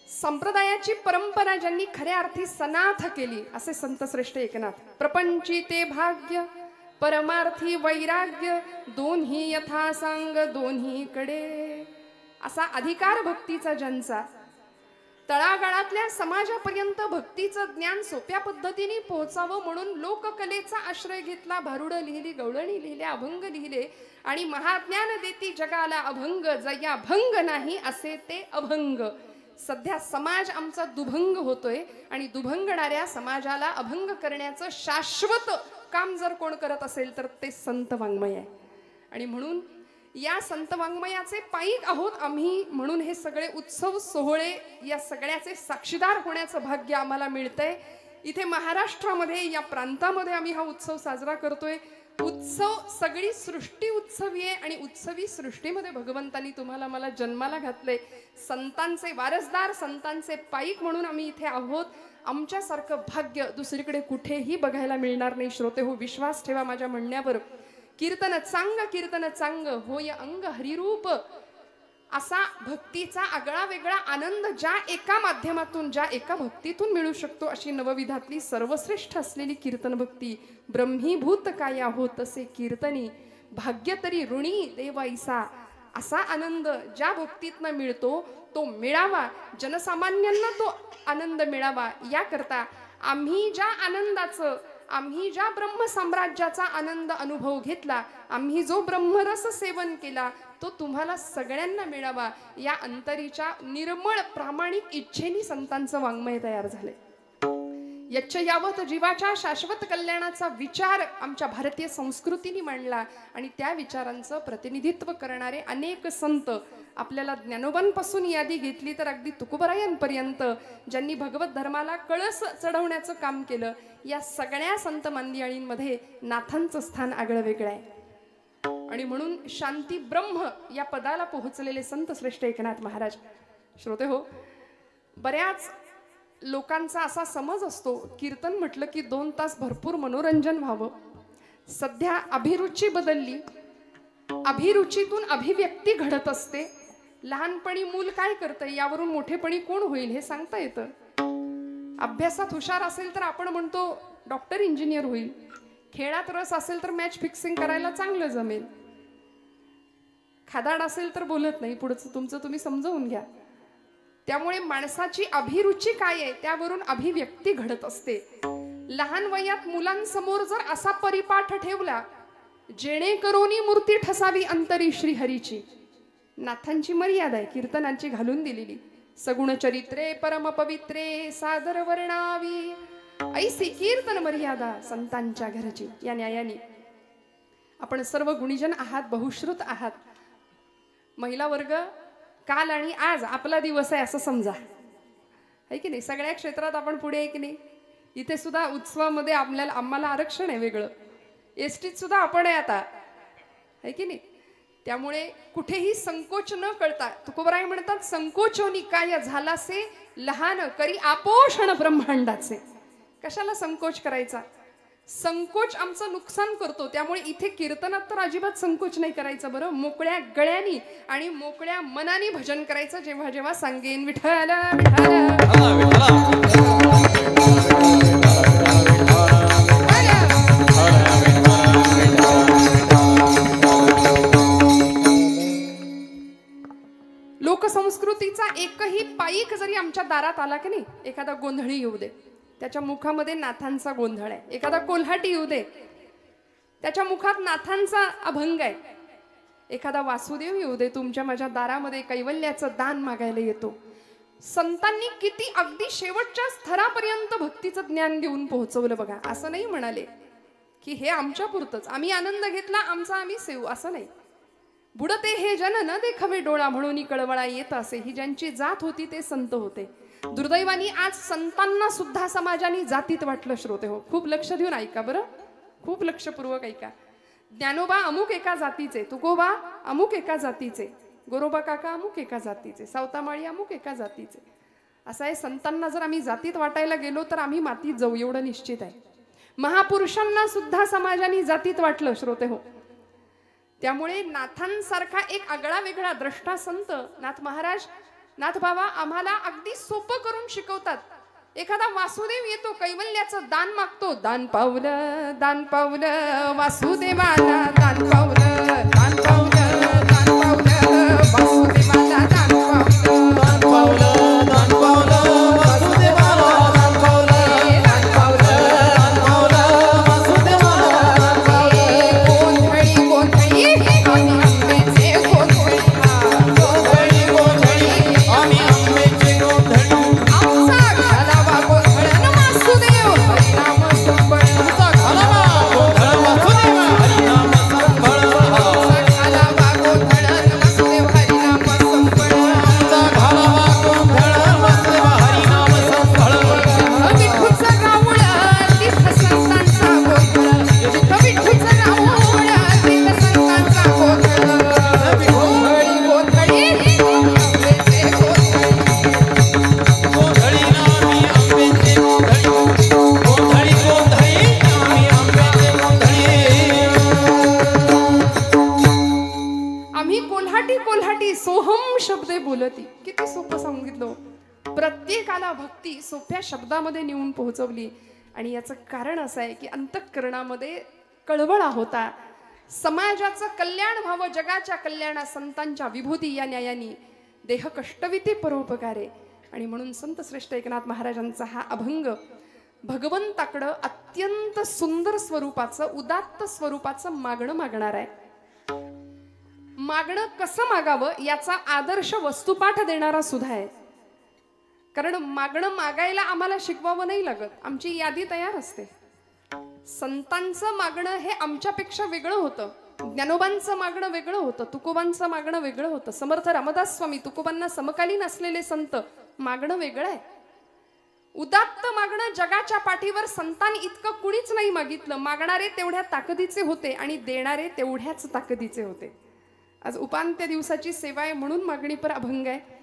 संप्रदायाची परंपरा ज्यांनी खऱ्या अर्थी सनाथ केली असे संत श्रेष्ठ एकनाथ. प्रपंची ते भाग्य परमार्थी वैराग्य दोन्ही यथासांग दोन्हीकडे, असा अधिकार भक्तीचा ज्यांचा, तळागाळातल्या समाजापर्यंत भक्तीचं ज्ञान सोप्या पद्धतीने पोहोचावं म्हणून लोककलेचा आश्रय घेतला. भारुडं लिहिली, गवळणी लिहिले, अभंग लिहिले आणि महाज्ञान देती जगाला अभंग, जया भंग नाही असे ते अभंग. सध्या समाज आमचा दुभंग होतोय आणि दुभंगणाऱ्या समाजाला अभंग करण्याचं शाश्वत काम जर कोण करत असेल तर ते संत वाङ्मय आहे. आणि म्हणून या संत वाङ्मयाचे पाईक आहोत आम्ही, म्हणून हे सगळे उत्सव सोहळे या सगळ्याचे साक्षीदार होण्याचं भाग्य आम्हाला मिळतंय. इथे महाराष्ट्रामध्ये या प्रांतामध्ये आम्ही हा उत्सव साजरा करतोय. उत्सव सगळी सृष्टी उत्सवी आहे आणि उत्सवी सृष्टीमध्ये भगवंतांनी तुम्हाला मला जन्माला घातले. संतांचे वारसदार, संतांचे पाईक म्हणून आम्ही इथे आहोत. आमच्यासारखं भाग्य दुसरीकडे कुठेही बघायला मिळणार नाही. श्रोते हो, विश्वास ठेवा माझ्या म्हणण्यावर. कीर्तन चांग होय अंग हरिरूप, असा भक्तीचा आगळा वेगळा आनंद ज्या एका माध्यमातून, ज्या एका भक्तीतून मिळू शकतो अशी नवविधातली सर्वश्रेष्ठ असलेली कीर्तन भक्ती. ब्रह्मीभूत काया होतसे कीर्तनी, भाग्य तरी ऋणी देवाईसा, असा आनंद ज्या भक्तीतनं मिळतो तो मिळावा, जनसामान्यांना तो आनंद मिळावा. याकरता आम्ही ज्या आनंदाचं, आम्ही ज्या ब्रह्म साम्राज्याचा आनंद अनुभव घेतला, आम्ही जो ब्रह्मरस सेवन केला तो तुम्हाला सगळ्यांना मिळावा, या अंतरीच्या निर्मळ प्रामाणिक इच्छेने संतांचं वाङ्मय तयार झाले. यच्च यावत जीवाच्या शाश्वत कल्याणाचा विचार आमच्या भारतीय संस्कृतीने मांडला आणि त्या विचारांचं प्रतिनिधित्व करणारे अनेक संत, आपल्याला ज्ञानोबांपासून यादी घेतली तर अगदी तुकोबरायांपर्यंत ज्यांनी भगवत धर्माला कळस चढवण्याचं काम केलं, या सगळ्या संत मांदियाळींमध्ये नाथांचं स्थान आगळं वेगळं आहे. आणि म्हणून शांती ब्रह्म या पदाला पोहोचलेले संत श्रेष्ठ एकनाथ महाराज. श्रोते हो, बऱ्याच लोकांचा असा समज असतो कीर्तन म्हटलं की 2 तास भरपूर मनोरंजन व्हावं. सध्या अभिरुची बदलली, अभिरुचीतून अभिव्यक्ती घडत असते. लहानपणी मूल काय करतं यावरून मोठेपणी कोण होईल हे सांगता येतं. अभ्यासात हुशार असेल तर आपण म्हणतो डॉक्टर इंजिनियर होईल, खेळात रस असेल तर मॅच फिक्सिंग करायला चांगलं जमेल, खादाड असेल तर बोलत नाही, पुढचं तुमचं तुम्ही समजावून घ्या. त्यामुळे माणसाची अभिरुची काय आहे त्यावरून अभिव्यक्ती घडत असते. लहान वयात मुलांसमोर जर असा परिपाठ ठेवला, जेणेकरून मूर्ती ठसावी अंतरी श्रीहरीची, नाथांची मर्यादा आहे कीर्तनांची घालून दिलेली. सगुण चरित्रे परम पवित्रे सादर वर्णावी, ऐसी कीर्तन मर्यादा संतांच्या घरची. या न्यायाने आपण सर्व गुणीजन आहात, बहुश्रुत आहात. महिला वर्ग काल आणि आज आपला दिवस आहे असं समजा, आहे की नाही. सगळ्या क्षेत्रात आपण पुढे आहे की नाही. इथे सुद्धा उत्सवामध्ये आम्हाला आरक्षण आहे वेगळं, एसटीत सुद्धा आपण आहे आता, आहे की नाही. त्यामुळे कुठेही संकोच न कळता, तुकोबराय म्हणतात संकोचोनी काय झालासे लहान करी आपोषण ब्रह्मांडाचे. कशाला संकोच करायचा, संकोच आमचं नुकसान करतो. त्यामुळे इथे कीर्तनात तर अजिबात संकोच नाही करायचं बरं. मोकळ्या गळ्यानी आणि मोकळ्या मनाने भजन करायचं. जेव्हा जेव्हा सांगेन विठ्ठल लोकसंस्कृतीचा एकही पाईक जरी आमच्या दारात आला की नाही, एखादा गोंधळी येऊ दे त्याच्या मुखामध्ये नाथांचा गोंधळ आहे, एखादा कोल्हाटी येऊ दे त्याच्या मुखात नाथांचा अभंग आहे, एखादा वासुदेव येऊ दे तुमच्या माझ्या दारामध्ये कैवल्याचं दान मागायला येतो. संतांनी किती अगदी शेवटच्या स्तरापर्यंत भक्तीचं ज्ञान देऊन पोहोचवलं बघा. असं नाही म्हणाले की हे आमच्या पुरतच, आम्ही आनंद घेतला आमचा आम्ही सेवू, असं नाही. बुडते हे जन न देखावे डोळा म्हणून कळवळा येत असे, ही ज्यांची जात होती ते संत होते. दुर्दैवानी आज संतांना सुद्धा समाजाने जातीत वाटलं. श्रोते हो, खूप लक्ष देऊन ऐका बरं, खूप लक्षपूर्वक ऐका. ज्ञानोबा अमुक एका जातीचे, तुकोबा अमुक एका जातीचे, गोरोबा काका अमुक एका जातीचे, सावतामाळी अमुक एका जातीचे. असं आहे, संतांना जर आम्ही जातीत वाटायला गेलो तर आम्ही मातीत जाऊ एवढं निश्चित आहे. महापुरुषांना सुद्धा समाजाने जातीत वाटलं. श्रोते हो, त्यामुळे नाथांसारखा एक आगळा वेगळा द्रष्टा संत नाथ महाराज नाथ बाबा आम्हाला अगदी सोपं करून शिकवतात. एखादा वासुदेव येतो, कैवल्याचं दान मागतो, दान पावलं वासुदेवाला, दान पावलं वासुदेवाला, दान पावलं किती सोपं सांगितलं. प्रत्येकाला भक्ती सोप्या शब्दामध्ये नेऊन पोहोचवली. आणि याचं कारण असं आहे की अंतःकरणामध्ये कळवळा होता. समाजाचं कल्याण व्हावं, जगाच्या कल्याणा संतांच्या विभूती या न्यायानी देह कष्टविते परोपकारे. आणि म्हणून संत श्रेष्ठ एकनाथ महाराजांचा हा अभंग भगवंताकडं अत्यंत सुंदर स्वरूपाचं, उदात्त स्वरूपाचं मागणं मागणार आहे. मागणं कसं मागावं याचा आदर्श वस्तुपाठ देणारा सुद्धा आहे. कारण मागणं मागायला आम्हाला शिकवावं नाही लागत, आमची यादी तयार असते. संतांचं मागणं हे आमच्यापेक्षा वेगळं होतं. ज्ञानोबांचं मागणं वेगळं होतं, तुकोबांचं मागणं वेगळं होतं. समर्थ रामदास स्वामी, तुकोबांना समकालीन असलेले संत, मागणं वेगळं आहे. उदात्त मागणं जगाच्या पाठीवर संतांनी इतकं कुणीच नाही मागितलं. मागणारे तेवढ्या ताकदीचे होते आणि देणारे तेवढ्याच ताकदीचे होते. आज उपांत्य दिवसाची सेवा आहे म्हणून मागणी पर अभंग आहे.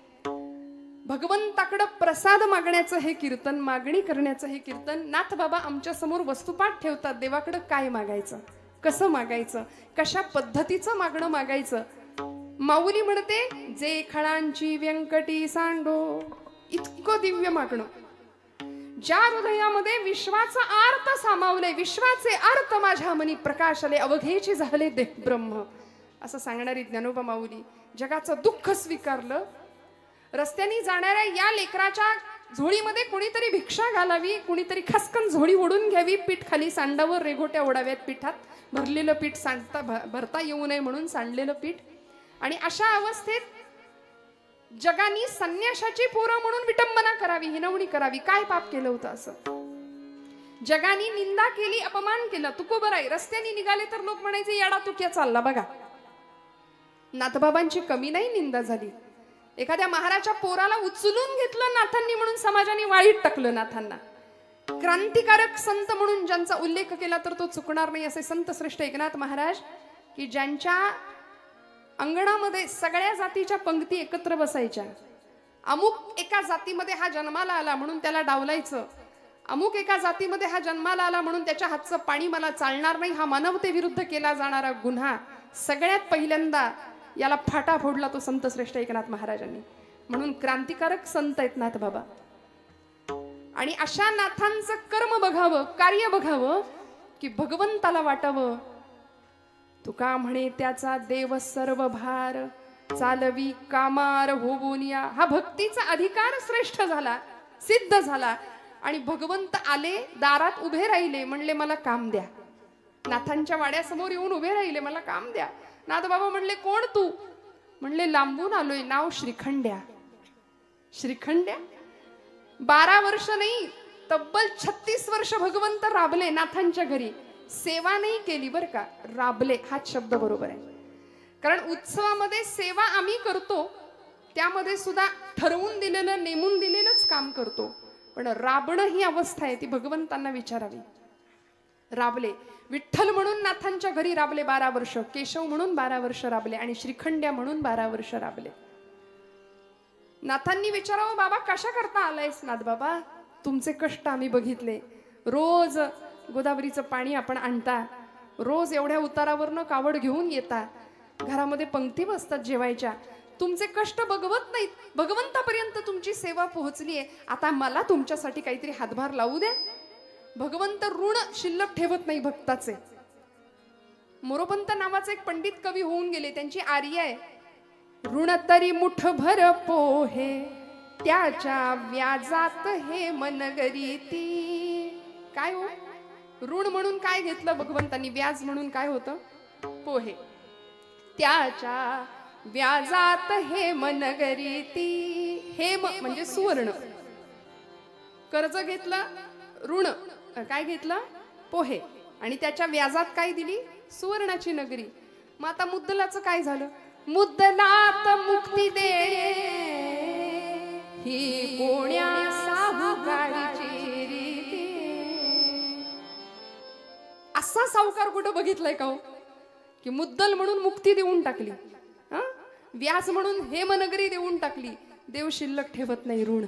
भगवंताकडं प्रसाद मागण्याचं हे कीर्तन, मागणी करण्याचं हे कीर्तन. नाथ बाबा आमच्या समोर वस्तुपाठ ठेवतात. देवाकडं काय मागायचं, कसं मागायचं, कशा पद्धतीचं मागणं मागायचं. माऊली म्हणते, जे खळांची व्यंकटी सांडो, इतकं दिव्य मागणं. ज्या हृदयामध्ये विश्वाचा अर्थ सामावले, विश्वाचे अर्थ माझ्या मनी प्रकाशले, अवघेची झाले देह ब्रह्म, असं सांगणारी ज्ञानोबा माऊली. जगाचं दुःख स्वीकारलं. रस्त्याने जाणाऱ्या या लेकराच्या झोळीमध्ये कुणीतरी भिक्षा घालावी, कुणीतरी खसकन झोळी ओढून घ्यावी, पीठ खाली सांडावर, रेघोट्या ओढाव्यात पिठात, भरलेलं पीठ भरता येऊ नये म्हणून सांडलेलं पीठ. आणि अशा अवस्थेत जगानी संन्याशाची पोरं म्हणून विटंबना करावी, हिनवणी करावी. काय पाप केलं होतं असं? जगानी निंदा केली, अपमान केला. तुकोबराई रस्त्याने निघाले तर लोक म्हणायचे, येडा तुक्या चालला बघा. नाथबाबांची कमी नाही निंदा झाली. एखाद्या महाराच्या पोराला उचलून घेतलं नाथांनी म्हणून समाजाने वाळीत टाकलं नाथांना. क्रांतिकारक संत म्हणून ज्यांचा उल्लेख केला तर तो चुकणार नाही असे संत श्रेष्ठ एकनाथ महाराज, की ज्यांच्या अंगणामध्ये सगळ्या जातीच्या पंक्ती एकत्र बसायच्या. अमुक एका जातीमध्ये हा जन्माला आला म्हणून त्याला डावलायचं, अमुक एका जातीमध्ये हा जन्माला आला म्हणून त्याच्या हातचं पाणी मला चालणार नाही, हा मानवतेविरुद्ध केला जाणारा गुन्हा. सगळ्यात पहिल्यांदा याला फाटा फोडला तो संत श्रेष्ठ एकनाथ महाराजांनी. म्हणून क्रांतिकारक संत आहेत नाथ बाबा. आणि अशा नाथांचं कर्म बघावं, कार्य बघावं, की भगवंताला वाटावं. तुका म्हणे त्याचा देव सर्व भार, चालवी कामार होवोनिया. हा भक्तीचा अधिकार श्रेष्ठ झाला, सिद्ध झाला. आणि भगवंत आले, दारात उभे राहिले, म्हणले मला काम द्या. नाथांच्या वाड्यासमोर येऊन उभे राहिले, मला काम द्या. नाथ बाबा म्हणले, कोण तू? म्हणले, लांबून आलोय, नाव श्रीखंड्या. श्रीखंड्या 12 वर्ष नाही, तब्बल 36 वर्ष भगवंत राबले नाथांच्या घरी. सेवा नाही केली बर का, राबले हाच शब्द बरोबर आहे. कारण उत्सवामध्ये सेवा आम्ही करतो, त्यामध्ये सुद्धा ठरवून दिलेलं, नेमून दिलेलंच काम करतो. पण राबणं ही अवस्था आहे, ती भगवंतांना विचारावी. राबले. विठ्ठल म्हणून नाथांच्या घरी राबले 12 वर्ष, केशव म्हणून 12 वर्ष राबले, आणि श्रीखंड्या म्हणून 12 वर्ष राबले. नाथांनी विचारावं, बाबा कशा करता आलायस? नाथ बाबा, तुमचे कष्ट आम्ही बघितले. रोज गोदावरीचं पाणी आपण आणता, रोज एवढ्या उतारावरनं कावड घेऊन येता, घरामध्ये पंक्ती बसतात जेवायच्या. तुमचे कष्ट बघवत नाहीत, भगवंतापर्यंत तुमची सेवा पोहोचली आहे, आता मला तुमच्यासाठी काहीतरी हातभार लावू द्या. भगवंत ऋण शिल्लक ठेवत नाही भक्ताचे. मोरोपंत नावाचे एक पंडित कवी होऊन गेले, त्यांची आर्य आहे. ऋण तरी मुठभर पोहे त्याच्या व्याजात हे मनगरीती. काय हो, ऋण म्हणून काय घेतलं भगवंतांनी, व्याज म्हणून काय होतं, पोहे. त्याच्या व्याजात हे मनगरीती. हेम म्हणजे सुवर्ण. कर्ज घेतलं, ऋण काय घेतलं, पोहे, आणि त्याच्या व्याजात काय दिली, सुवर्णाची नगरी. मग आता मुद्दलाचं काय झालं, मुद्दलात मुक्ती दे ही कोण्या साहुकारीची रीती. असा सावकार कुठं बघितलाय का हो, की मुद्दल म्हणून मुक्ती देऊन टाकली, व्याज म्हणून हेमनगरी देऊन टाकली. देव शिल्लक ठेवत नाही ऋण.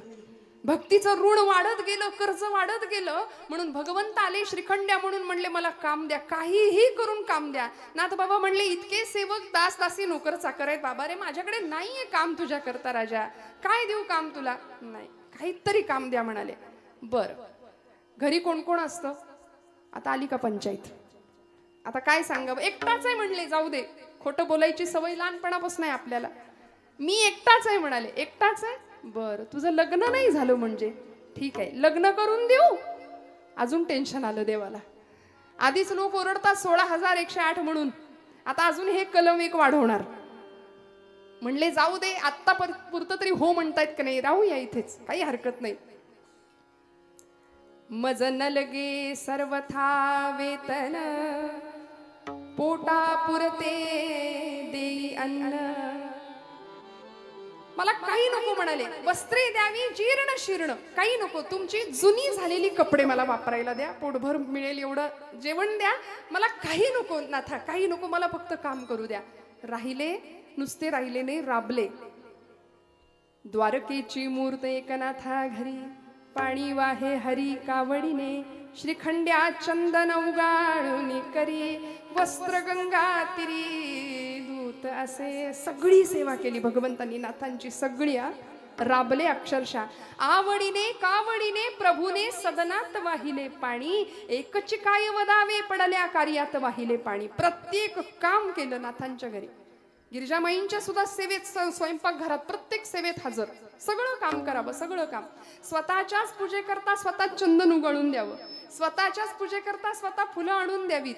भक्तीचं ऋण वाढत गेलं, कर्ज वाढत गेलं, म्हणून भगवंत आले श्रीखंड्या म्हणून म्हणले मला काम द्या, काहीही करून काम द्या. नाथ बाबा म्हणले इतके सेवक दास दासी नोकर चाकर आहेत बाबा रे, माझ्याकडे नाहीये काम तुझ्या करता राजा, काय देऊ काम तुला, नाही काहीतरी काम द्या म्हणाले. बर, घरी कोण कोण असतं, आता आली का पंचायत, आता काय सांगावं, एकटाच आहे म्हणले, जाऊ दे, खोटं बोलायची सवय लहानपणापासून आहे आपल्याला. मी एकटाच आहे म्हणाले. एकटाच आहे, बर, तुझं लग्न नाही झालं म्हणजे ठीक आहे, लग्न करून देऊ. अजून टेन्शन आलं देवाला. आधीच लोक ओरडतात 16,108 म्हणून, आता अजून हे कलम एक वाढवणार. म्हणले जाऊ दे, आत्ता पुरतं तरी हो म्हणतायत का नाही, राहूया इथेच, काही हरकत नाही. मज न लगे सर्वथा वेतन पोटा पुरते देई अन्न. मला काही नको म्हणाले, वस्त्रे द्यावी जीर्ण शीर्ण, काही नको, तुमची जुनी झालेली कपडे मला वापरायला द्या, पोटभर मिळेल एवढं जेवण द्या, मला काही नको नाथा, काही नको, मला फक्त काम करू द्या. राहिले, नुसते राहिले नाही, राबले. द्वारकेची मूर्त एकनाथा घरी पाणी वाहे हरी कावडीने. श्रीखंड्या चंदन उगाळून करी वस्त्र गंगा तिरी दूत. असे सगळी सेवा केली भगवंतांनी, नाथांची सगळी. राबले अक्षरशः. आवडीने कावडीने प्रभूने सदनात वाहिले पाणी. एकच काय वदावे पडल्या कार्यात वाहिले पाणी. प्रत्येक काम केलं नाथांच्या घरी. गिरिजामाईंच्या सुद्धा सेवेत, स्वयंपाकघरात प्रत्येक सेवेत हजर. सगळं काम करावं, सगळं काम. स्वतःच्याच पूजेकरता स्वतः चंदन उगळून द्यावं, स्वतःच्याच पूजेकरता स्वतः फुलं आणून द्यावीत.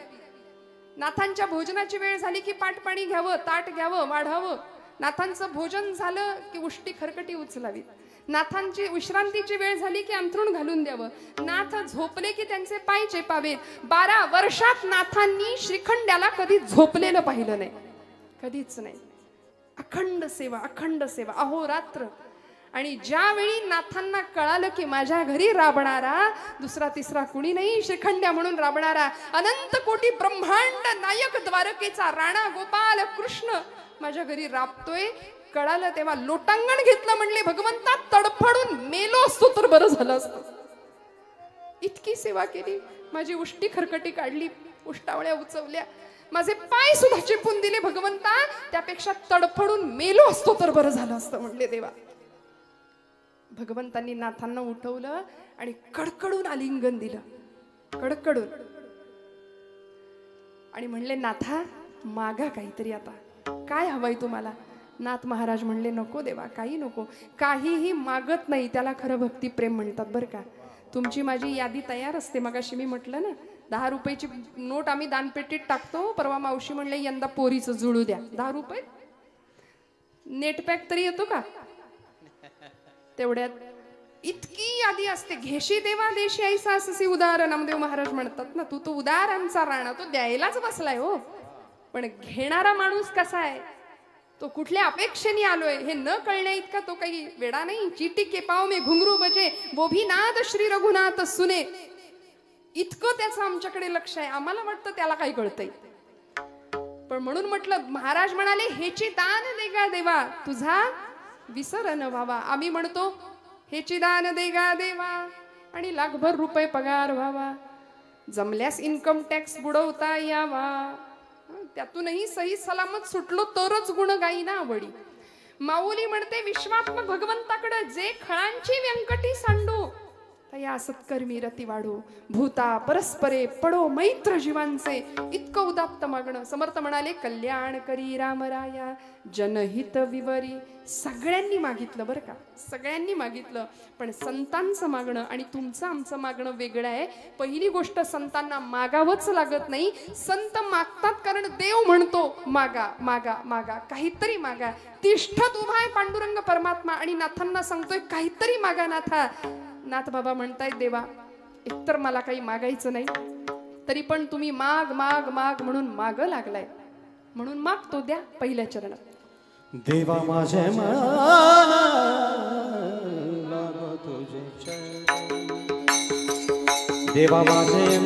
नाथांच्या भोजनाची वेळ झाली की पाटपाणी घ्यावं, ताट घ्यावं, वाढावं. नाथांचं भोजन झालं की उष्टी खरकटी उचलावीत. नाथांची विश्रांतीची वेळ झाली की अंथरूण घालून द्यावं. नाथ झोपले की त्यांचे पाय चेपावेत. 12 वर्षात नाथांनी श्रीखंड्याला कधी झोपलेलं पाहिलं नाही, कधीच नाही. अखंड सेवा, अखंड सेवा, अहोरात्र. आणि ज्यावेळी नाथांना कळालं की माझ्या घरी राबणारा दुसरा तिसरा कुणी नाही, श्रीखंड्या म्हणून राबणारा अनंत कोटी ब्रह्मांड नायक द्वारकेचा राणा गोपाल कृष्ण माझ्या घरी राबतोय, कळालं, तेव्हा लोटांगण घेतलं. म्हणले भगवंता तडफडून मेलो असतो तर बरं झालं असतं. इतकी सेवा केली, माझी उष्टी खरकटी काढली, उष्टावळ्या उचवल्या, माझे पाय सुद्धा चिपून दिले भगवंता, त्यापेक्षा तडफडून मेलो असतो तर बरं झालं असतं म्हणले देवा. भगवंतांनी नाथांना उठवलं आणि कडकडून आलिंगन दिलं, कडकडून. आणि म्हणले नाथा मागा काहीतरी, आता काय हवंय तुम्हाला. नाथ महाराज म्हणले नको देवा, काही नको, काहीही मागत नाही, त्याला खरं भक्ती प्रेम म्हणतात बरं का. तुमची माझी यादी तयार असते. मगाशी मी म्हटलं ना 10 रुपयाची नोट आम्ही दानपेटीत टाकतो. परवा मावशी म्हणले यंदा पोरीचं जुळू द्या. 10 रुपये नेटपॅक तरी येतो का तेवढ्यात. इतकी यादी असते. घेशी देवा देशी ऐसा असे उदार नामदेव महाराज म्हणतात ना. तू तो उदारांचा राणा, तो द्यायलाच बसलाय हो, पण घेणारा माणूस कसा आहे, तो कुठल्या अपेक्षेने आलोय हे न कळण्या इतका तो काही वेडा नाही. चीटी के पाव में घुंगरू बजे वो भी नाद श्री रघुनाथ सुने. इतकं त्याचं आमच्याकडे लक्ष आहे. आम्हाला वाटतं त्याला काही कळतंय, पण म्हणून म्हटलं, महाराज म्हणाले हेची दान देगा देवा तुझा विसर न व्हावा. आम्ही म्हणतो हेची दान देगा देवा आणि लाखभर रुपये पगार व्हावा, जमल्यास इन्कम टॅक्स बुडवता यावा, त्यातूनही सही सलामत सुटलो तरच गुण गाई ना आवडी. माऊली म्हणते विश्वात्मक भगवंताकडे जे खळांची व्यंकटी सांडू तया सत्कर्मी रती वाढो भूता परस्परे पडो मैत्र जीवांचे इतकं उदात्त मागणं. समर्थ म्हणाले कल्याण करी रामराया जनहित विवरी. सगळ्यांनी मागितलं बरं का, सगळ्यांनी मागितलं, पण संतांचं मागणं आणि तुमचं आमचं मागणं वेगळं आहे. पहिली गोष्ट संतांना मागावंच लागत नाही, संत मागतात कारण देव म्हणतो मागा मागा मागा काहीतरी मागा. तिष्ठत उभा आहे पांडुरंग परमात्मा आणि नाथांना सांगतोय काहीतरी मागा नाथा. नाथ बाबा म्हणतायत देवा एकतर मला काही मागायचं नाही तरी पण तुम्ही माग माग माग म्हणून माग लागलाय म्हणून मागतो द्या. पहिल्या चरणात देवा माझे तुझे देवा माझे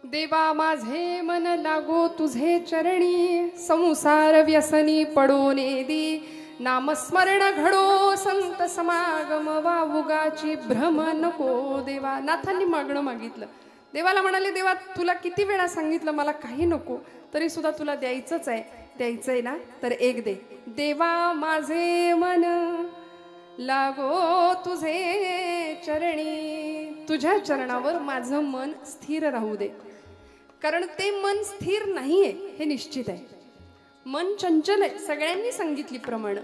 देवा माझे मन लागो तुझे चरणी संसार व्यसनी पडो नेदी नामस्मरण घडो संत समागम वावुगाची भ्रम नको देवा. नाथांनी मागणं मागितलं, देवाला म्हणाले देवा तुला किती वेळा सांगितलं मला काही नको तरी सुद्धा तुला द्यायचंच आहे, द्यायचंय ना तर एक दे. देवा माझे मन लागो तुझे चरणी, तुझ्या चरणावर माझं मन स्थिर राहू दे. कारण ते मन स्थिर नाहीये हे निश्चित आहे, मन चंचल आहे. सगळ्यांनी सांगितली प्रमाण,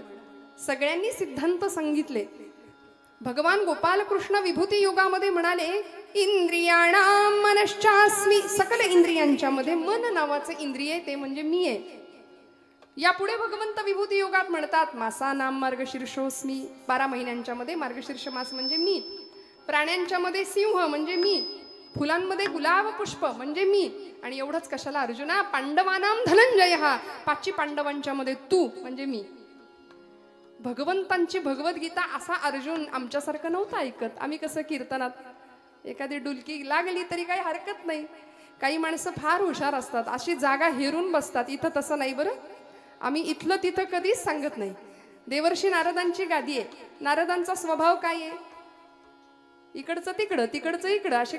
सगळ्यांनी सिद्धांत सांगितले. भगवान गोपालकृष्ण विभूती युगामध्ये म्हणाले इंद्रियाणाम मनश्चास्मी, सकल इंद्रियांच्या मध्ये मन नावाचे इंद्रिय ते म्हणजे मी आहे. यापुढे भगवंत विभूती युगात म्हणतात मासा नाम मार्गशीर्षोस्मी, 12 महिन्यांच्या मध्ये मार्गशीर्ष मास म्हणजे मी. प्राण्यांच्या मध्ये सिंह म्हणजे मी, फुलांमध्ये गुलाब पुष्प म्हणजे मी. आणि एवढंच कशाला अर्जुना, पांडवानाम धनंजय, हा 5 पांडवांच्या मध्ये तू म्हणजे मी. भगवंतांची भगवद्गीता असा अर्जुन आमच्यासारखं नव्हतं ऐकत. आम्ही कसं कीर्तनात एखादी डुलकी लागली तरी काही हरकत नाही. काही माणसं फार हुशार असतात, अशी जागा हेरून बसतात. इथं तसं नाही बरं. आम्ही इथलं तिथं कधीच सांगत नाही. देवर्षी नारदांची गादी आहे. नारदांचा स्वभाव काय आहे? इकडचं तिकडं, तिकडचं इकडं, असे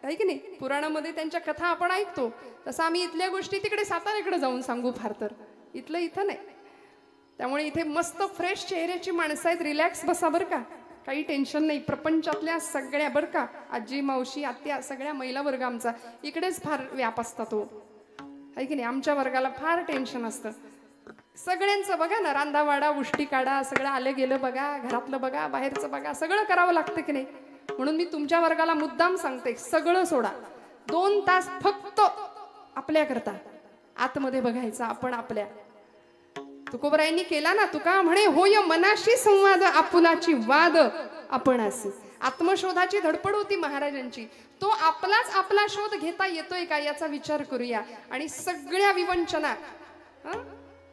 आहे की नाही. पुराणामध्ये त्यांच्या कथा आपण ऐकतो. तसं आम्ही इथल्या गोष्टी तिकडे साताऱ्याकडे जाऊन सांगू फार तर. इथलं इथं नाही. त्यामुळे इथे मस्त फ्रेश चेहऱ्याची माणसं आहेत. रिलॅक्स बसा बरं का, काही टेन्शन नाही. प्रपंचातल्या सगळ्या बरं का, आजी मावशी आत्या सगळ्या महिला वर्ग आमचा इकडेच फार व्याप असता तो, आहे की नाही. आमच्या वर्गाला फार टेन्शन असतं सगळ्यांचं. बघा ना, रांधावाडा उष्टी काढा, सगळं आलं गेलं बघा, घरातलं बघा, बाहेरचं बघा, सगळं करावं लागतं की नाही. म्हणून मी तुमच्या वर्गाला मुद्दाम सांगते, सगळं सोडा. 2 तास फक्त आपल्याकरता आतमध्ये बघायचं आपण आपल्या. तुकोबरायांनी केला ना, तुका म्हणे होय मनाशी संवाद आपुलाची वाद आपणासी. आत्मशोधाची धडपड होती महाराजांची. तो आपलाच आपला शोध घेता येतोय का याचा विचार करूया. आणि सगळ्या विवंचना,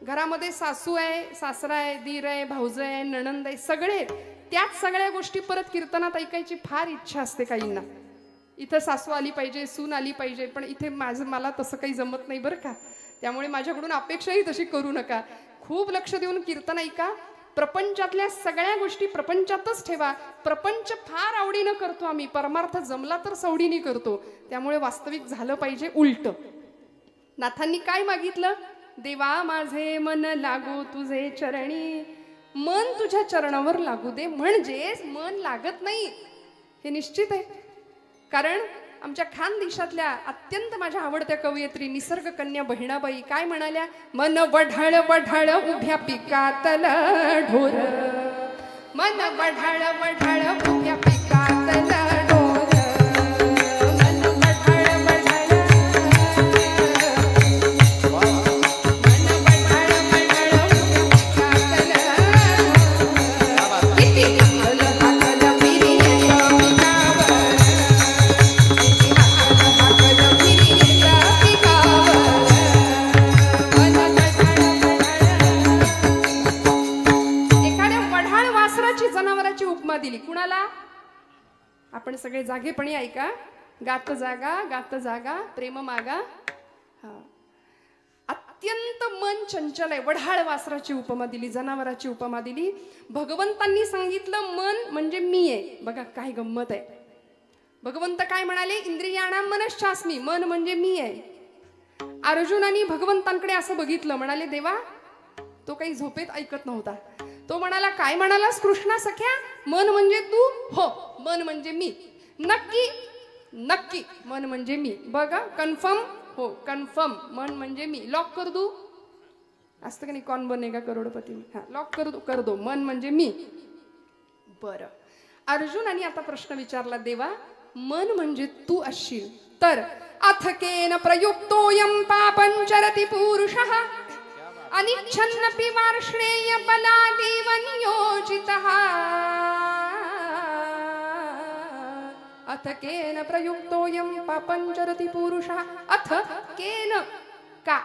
घरामध्ये सासू आहे, सासरा आहे, दीर आहे, भाऊज आहे, नणंद आहे, सगळे त्याच सगळ्या गोष्टी परत कीर्तनात ऐकायची फार इच्छा असते काहींना. इथं सासू आली पाहिजे, सून आली पाहिजे, पण इथे मला तसं काही जमत नाही बरं का. त्यामुळे माझ्याकडून अपेक्षाही तशी करू नका. खूप लक्ष देऊन कीर्तन ऐका. प्रपंचातल्या सगळ्या गोष्टी प्रपंचातच ठेवा. प्रपंच फार आवडीनं करतो आम्ही, परमार्थ जमला तर सवडीने करतो. त्यामुळे वास्तविक झालं पाहिजे उलट. नाथांनी काय मागितलं? देवा माझे मन लागो तुझे चरणी. मन तुझ्या चरणावर लागू दे. म्हणजेच मन लागत नाही हे निश्चित आहे. कारण आमच्या खानदेशातल्या अत्यंत माझ्या आवडत्या कवयित्री निसर्ग कन्या बहिणाबाई काय म्हणाल्या? मन वढाळ वढाळ उभ्या पिकातल ढोर. मन वढाळ वढाळ उभ्या पिकातल ढोर. मन वढाळ वढाळ, मन वढाळ वढाळ उभ्या पिकातल ढोर. किती हाकल हाकल विहिरीच्या पिकावर. जनावराची उपमा दिली. कुणाला? आपण सगळे जागेपणी ऐका. गात जागा गात जागा प्रेम मागा. अत्यंत मन चंचल आहे. वढाळ वासराची उपमा दिली, जनावराची उपमा दिली. भगवंतांनी सांगितलं मन म्हणजे मी आहे. बघा काय गंमत आहे. भगवंत काय म्हणाले? इंद्रियाणाम मनश्चास्मी. मन म्हणजे मी आहे. अर्जुनाने भगवंतांकडे असं बघितलं, म्हणाले देवा, तो काही झोपेत ऐकत नव्हता. तो म्हणाला, काय म्हणालास कृष्णा सख्या? मन म्हणजे तू? हो, मन म्हणजे मी. नक्की? नक्की मन म्हणजे मी. बघा कन्फर्म? हो कन्फर्म मन म्हणजे मी. लॉक कर दू? असतं का नाही, कौन बनेगा करोडपती. हा, लॉक कर दो, मन म्हणजे मी. बरं, अर्जुनाने आता प्रश्न विचारला, देवा मन म्हणजे तू असशील तर अथकेन प्रयुक्तोयं पापंचरति पुरुषः अनिच्छन्नपि वार्ष्णेय बलादेव नियोजितः. अथ केन प्रयुक्तोयं पापंचरति पुरुषः. अथ केन, का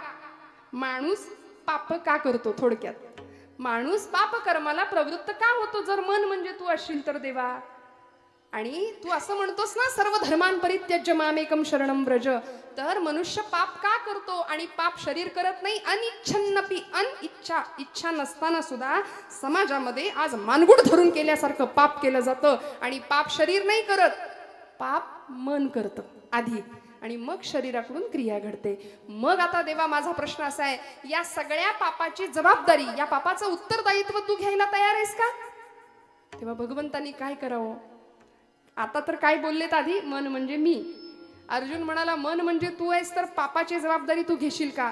माणूस पाप का करतो? थोडक्यात माणूस पाप कर्माला प्रवृत्त का होतो जर मन म्हणजे तू असशील तर देवा? आणि तू असं म्हणतोस ना, सर्व धर्मान परित्यज्य मामेकम शरणम व्रज. तर मनुष्य पाप का करतो? आणि पाप शरीर करत नाही. अनिच्छन्नपी, अनिच्छा, इच्छा नसताना सुद्धा समाजामध्ये आज मानगुड धरून केल्यासारखं पाप केलं जातं. आणि पाप शरीर नाही करत, पाप मन करतं आधी, आणि मग शरीराकडून क्रिया घडते. मग आता देवा माझा प्रश्न असा आहे, या सगळ्या पापाची जबाबदारी, या पापाचं उत्तरदायित्व तू घ्यायला तयार आहेस का? तेव्हा भगवंतांनी काय करावं? आता तर काय बोललेत आधी? मन म्हणजे मी. अर्जुन म्हणाला, मन म्हणजे तू आहेस तर पापाची जबाबदारी तू घेशील का?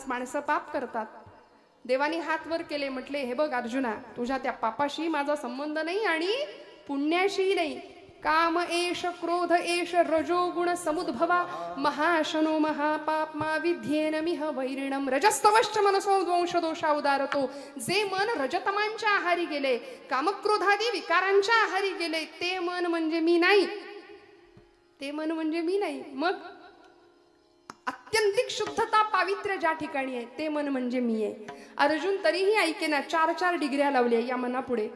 माणसं पाप करतात. देवानी हात वर केले, म्हटले, हे बघ अर्जुना, तुझ्या त्या पापाशी माझा संबंध नाही आणि पुण्याशी नाही. काम एष क्रोध एष रजोगुण समुद्भवा महाशनो महापापमा विध्येन मिह वैरिणम रजस्तवश्च मनसो द्वंश दोषा उदारतो. जे मन रजतमांच्या आहारी गेले, कामक्रोधादी विकारांच्या आहारी गेले, ते मन म्हणजे मी नाही. ते मन म्हणजे मी नाही. मग अत्यंतिक शुद्धता पावित्र्य ज्या ठिकाणी आहे ते मन म्हणजे मी आहे. अर्जुन तरीही ऐकेना. 4 डिग्र्या लावल्या या मनापुढे.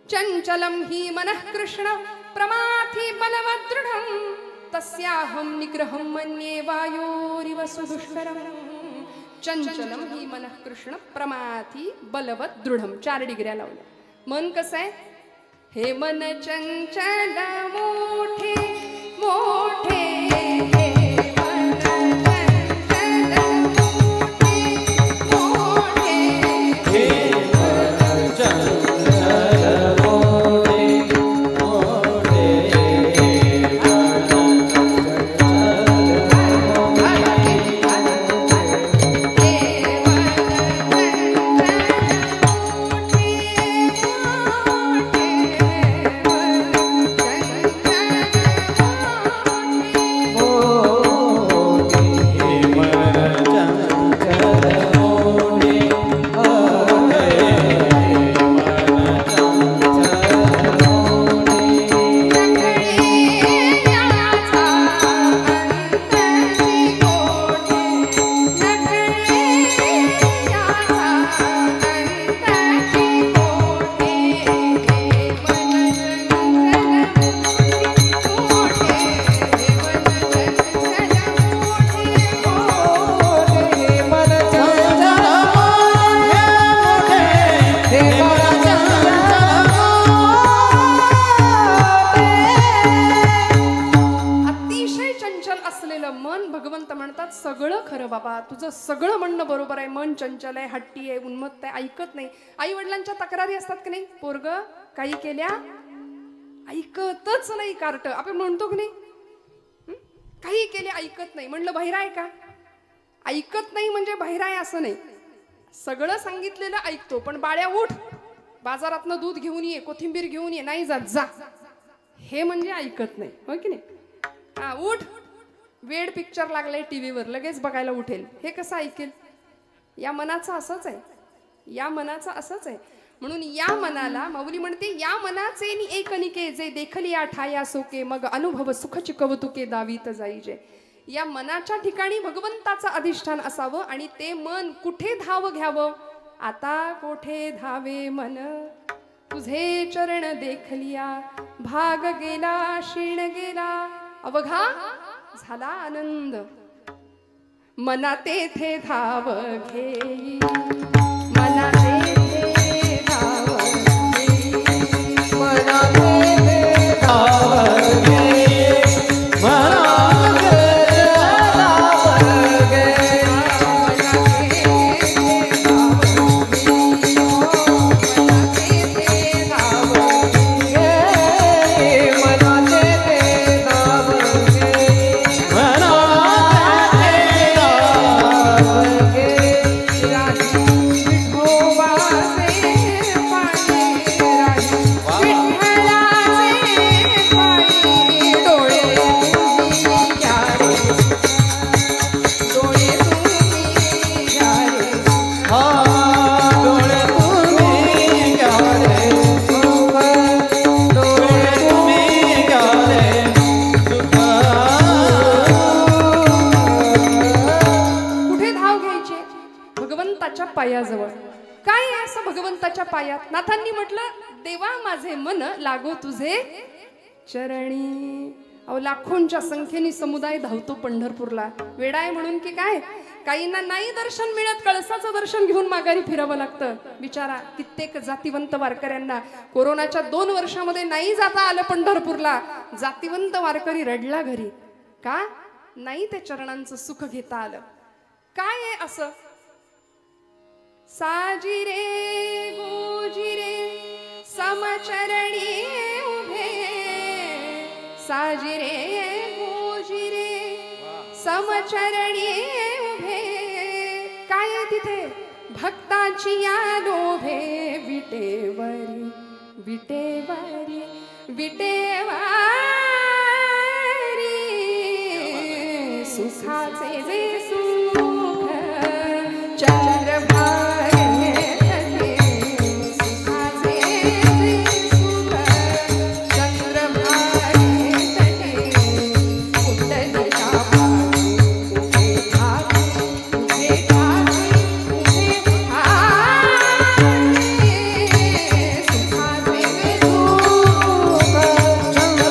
चंचलम ही मनः कृष्ण प्रमाथि बलवदृढं तस्याहं निग्रहं मन्ये वायोरिव सुदुष्करं चंचलम ही मनः कृष्ण प्रमाथि बलवत दृढम 4 डिग्र्या लावल्या मन कसं आहे हे मन चंचल मोठे मोठे तुझं सगळं म्हणणं बरोबर आहे मन चंचल आहे हट्टी आहे उन्मत्त आहे ऐकत नाही आई वडिलांच्या तक्रारी असतात की नाही पोरग काही केल्या ऐकतच नाही कार्ट आपण म्हणतो की नाही काही केले ऐकत नाही म्हणलं बहिरा आहे का ऐकत नाही म्हणजे बहिरा आहे असं नाही सगळं सांगितलेलं ऐकतो पण बाळ्या उठ बाजारातनं दूध घेऊन ये कोथिंबीर घेऊन ये नाही जात जा हे म्हणजे ऐकत नाही हो की नाही हा उठ वेड पिक्चर लागलाय टीव्हीवर लगेच बघायला उठेल हे कसं ऐकेल या मनाचं असंच आहे या मनाचं असंच आहे म्हणून या मनाला माऊली म्हणते या मनाचे नि एकनिके जे देखली ठाया सोके मग अनुभव सुखची कौतुके दावीत जाईजे या मनाच्या ठिकाणी भगवंताचं अधिष्ठान असावं आणि ते मन कुठे धाव घ्यावं आता कोठे धावे मन तुझे चरण देखलिया भाग गेला क्षीण गेला अवघा झाला आनंद मना तेथे धाव घेई मना तेथे धाव घेई मना तेथे धाव घेई मना पायाजवळ काय आहे असं भगवंताच्या पायात नाथांनी म्हटलं देवा माझे मन लागो तुझे चरणी अहो लाखोंच्या संख्येने समुदाय धावतो पंढरपूरला वेडाय म्हणून की काय काहींना नाही दर्शन मिळत कळसाचं दर्शन घेऊन माघारी फिरावं लागतं विचारा कित्येक जातिवंत वारकऱ्यांना कोरोनाच्या 2 वर्षामध्ये नाही जाता आलं पंढरपूरला जातिवंत वारकरी रडला घरी का नाही त्या चरणांचं सुख घेता आलं काय आहे असं साजिरे गोजिरे समचरणी उभे साजिरे गोजिरे समचरणी उभे काय तिथे भक्ताची या लोभे विटेवरी विटेवरी विटेवारी सुखाचे जे सुख चंद्रभा चंद्र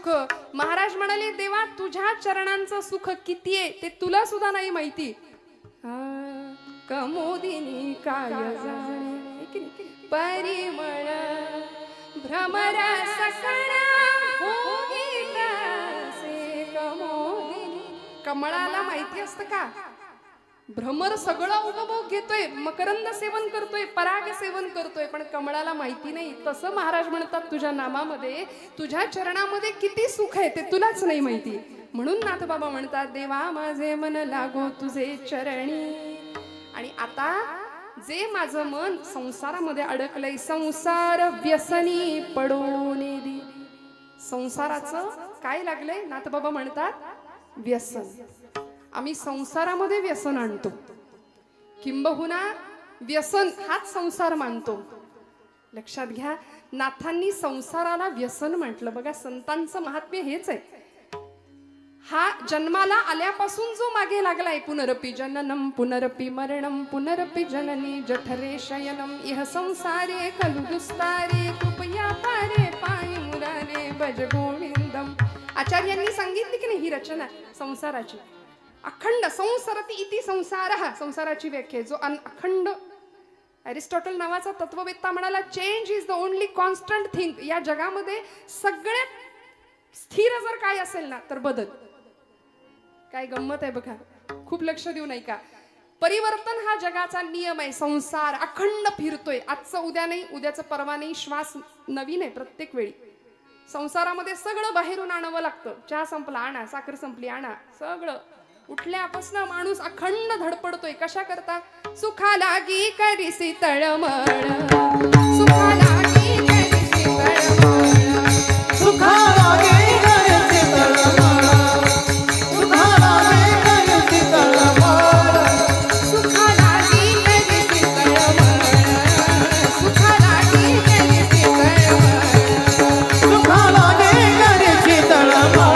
सुख. महाराज म्हणाले देवा तुझ्या चरणांचं सुख किती आहे ते तुला सुद्धा नाही माहिती. कमोदिनी काय जाणे परिमळ भ्रमर सकळा भोगीतसे कमोदिनी. कमळाला माहिती असतं का भ्रमर सगळं उपभोग घेतोय, मकरंद सेवन करतोय, पराग सेवन करतोय, पण कमळाला माहिती नाही. तसं महाराज म्हणतात तुझ्या नामामध्ये तुझ्या चरणामध्ये किती सुख आहे ते तुलाच नाही माहिती. म्हणून नाथबाबा म्हणतात देवा माझे मन लागो तुझे चरणी. आणि आता जे माझं मन संसारामध्ये अडकलंय, संसार व्यसनी पडून दे. संसाराचं काय लागलंय नाथबाबा म्हणतात व्यसन. आम्ही संसारामध्ये व्यसन आणतो, किंबहुना व्यसन हाच संसार मानतो. लक्षात घ्या नाथांनी संसाराला व्यसन म्हटलं. बघा संतांचं महात्म्य हेच आहे. हा जन्माला आल्यापासून जो मागे लागलाय पुनरपि जननम पुनरपि मरणम पुनरपि जननी जठरे शयनम इह संसारे खलु दुस्तारे कृपया पारे पाय मुरारे भज गोविंदम. आचार्यांनी सांगितली की नाही ही रचना संसाराची. अखंड संसरती इति संसारः, संसाराची व्याख्या जो अखंड. अरिस्टॉटल नावाचा तत्ववेत्ता म्हणाला change is the only constant thing. या जगामध्ये सगळ्यात स्थिर जर काय असेल ना तर बदल. काय गंमत आहे बघा, खूप लक्ष देऊ नाही का. परिवर्तन हा जगाचा नियम आहे. संसार अखंड फिरतोय, आजचं उद्या नाही, उद्याचं परवा नाही, श्वास नवीन आहे प्रत्येक वेळी. संसारामध्ये सगळं बाहेरून आणावं लागतं. चहा संपला आणा, साखर संपली आणा, सगळं उठल्यापासून माणूस अखंड धडपडतोय. कशा करता सुखा लागी करीसी तळमळ, सुखा लागी करीसी तळमळ, सुखा लागी करीसी तळमळ, सुखा लागी करीसी तळमळ, सुखा लागी करीसी तळमळ, सुखा लागी करीसी तळमळ, सुखा लागी करीसी तळमळ,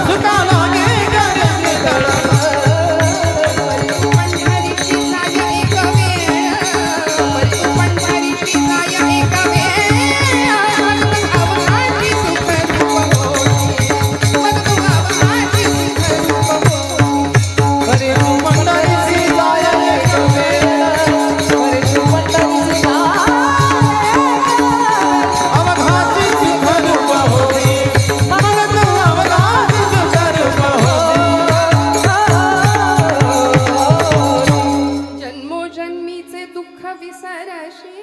सुखा लागी करीसी तळमळ. पंढरीची जाय एक वेळ, पंढरीची जाय एक वेळ, अवघाची सुख रूप होती, मग तू अवघाची सुख रूप होती. करे तू पंढरीची जाय एक वेळ, करे तू पंढरीची जाय, अवघाची सुख रूप होती, मग तू अवघाची सुख रूप होती. जन्मोजन्मीचे दुःख विसरशी,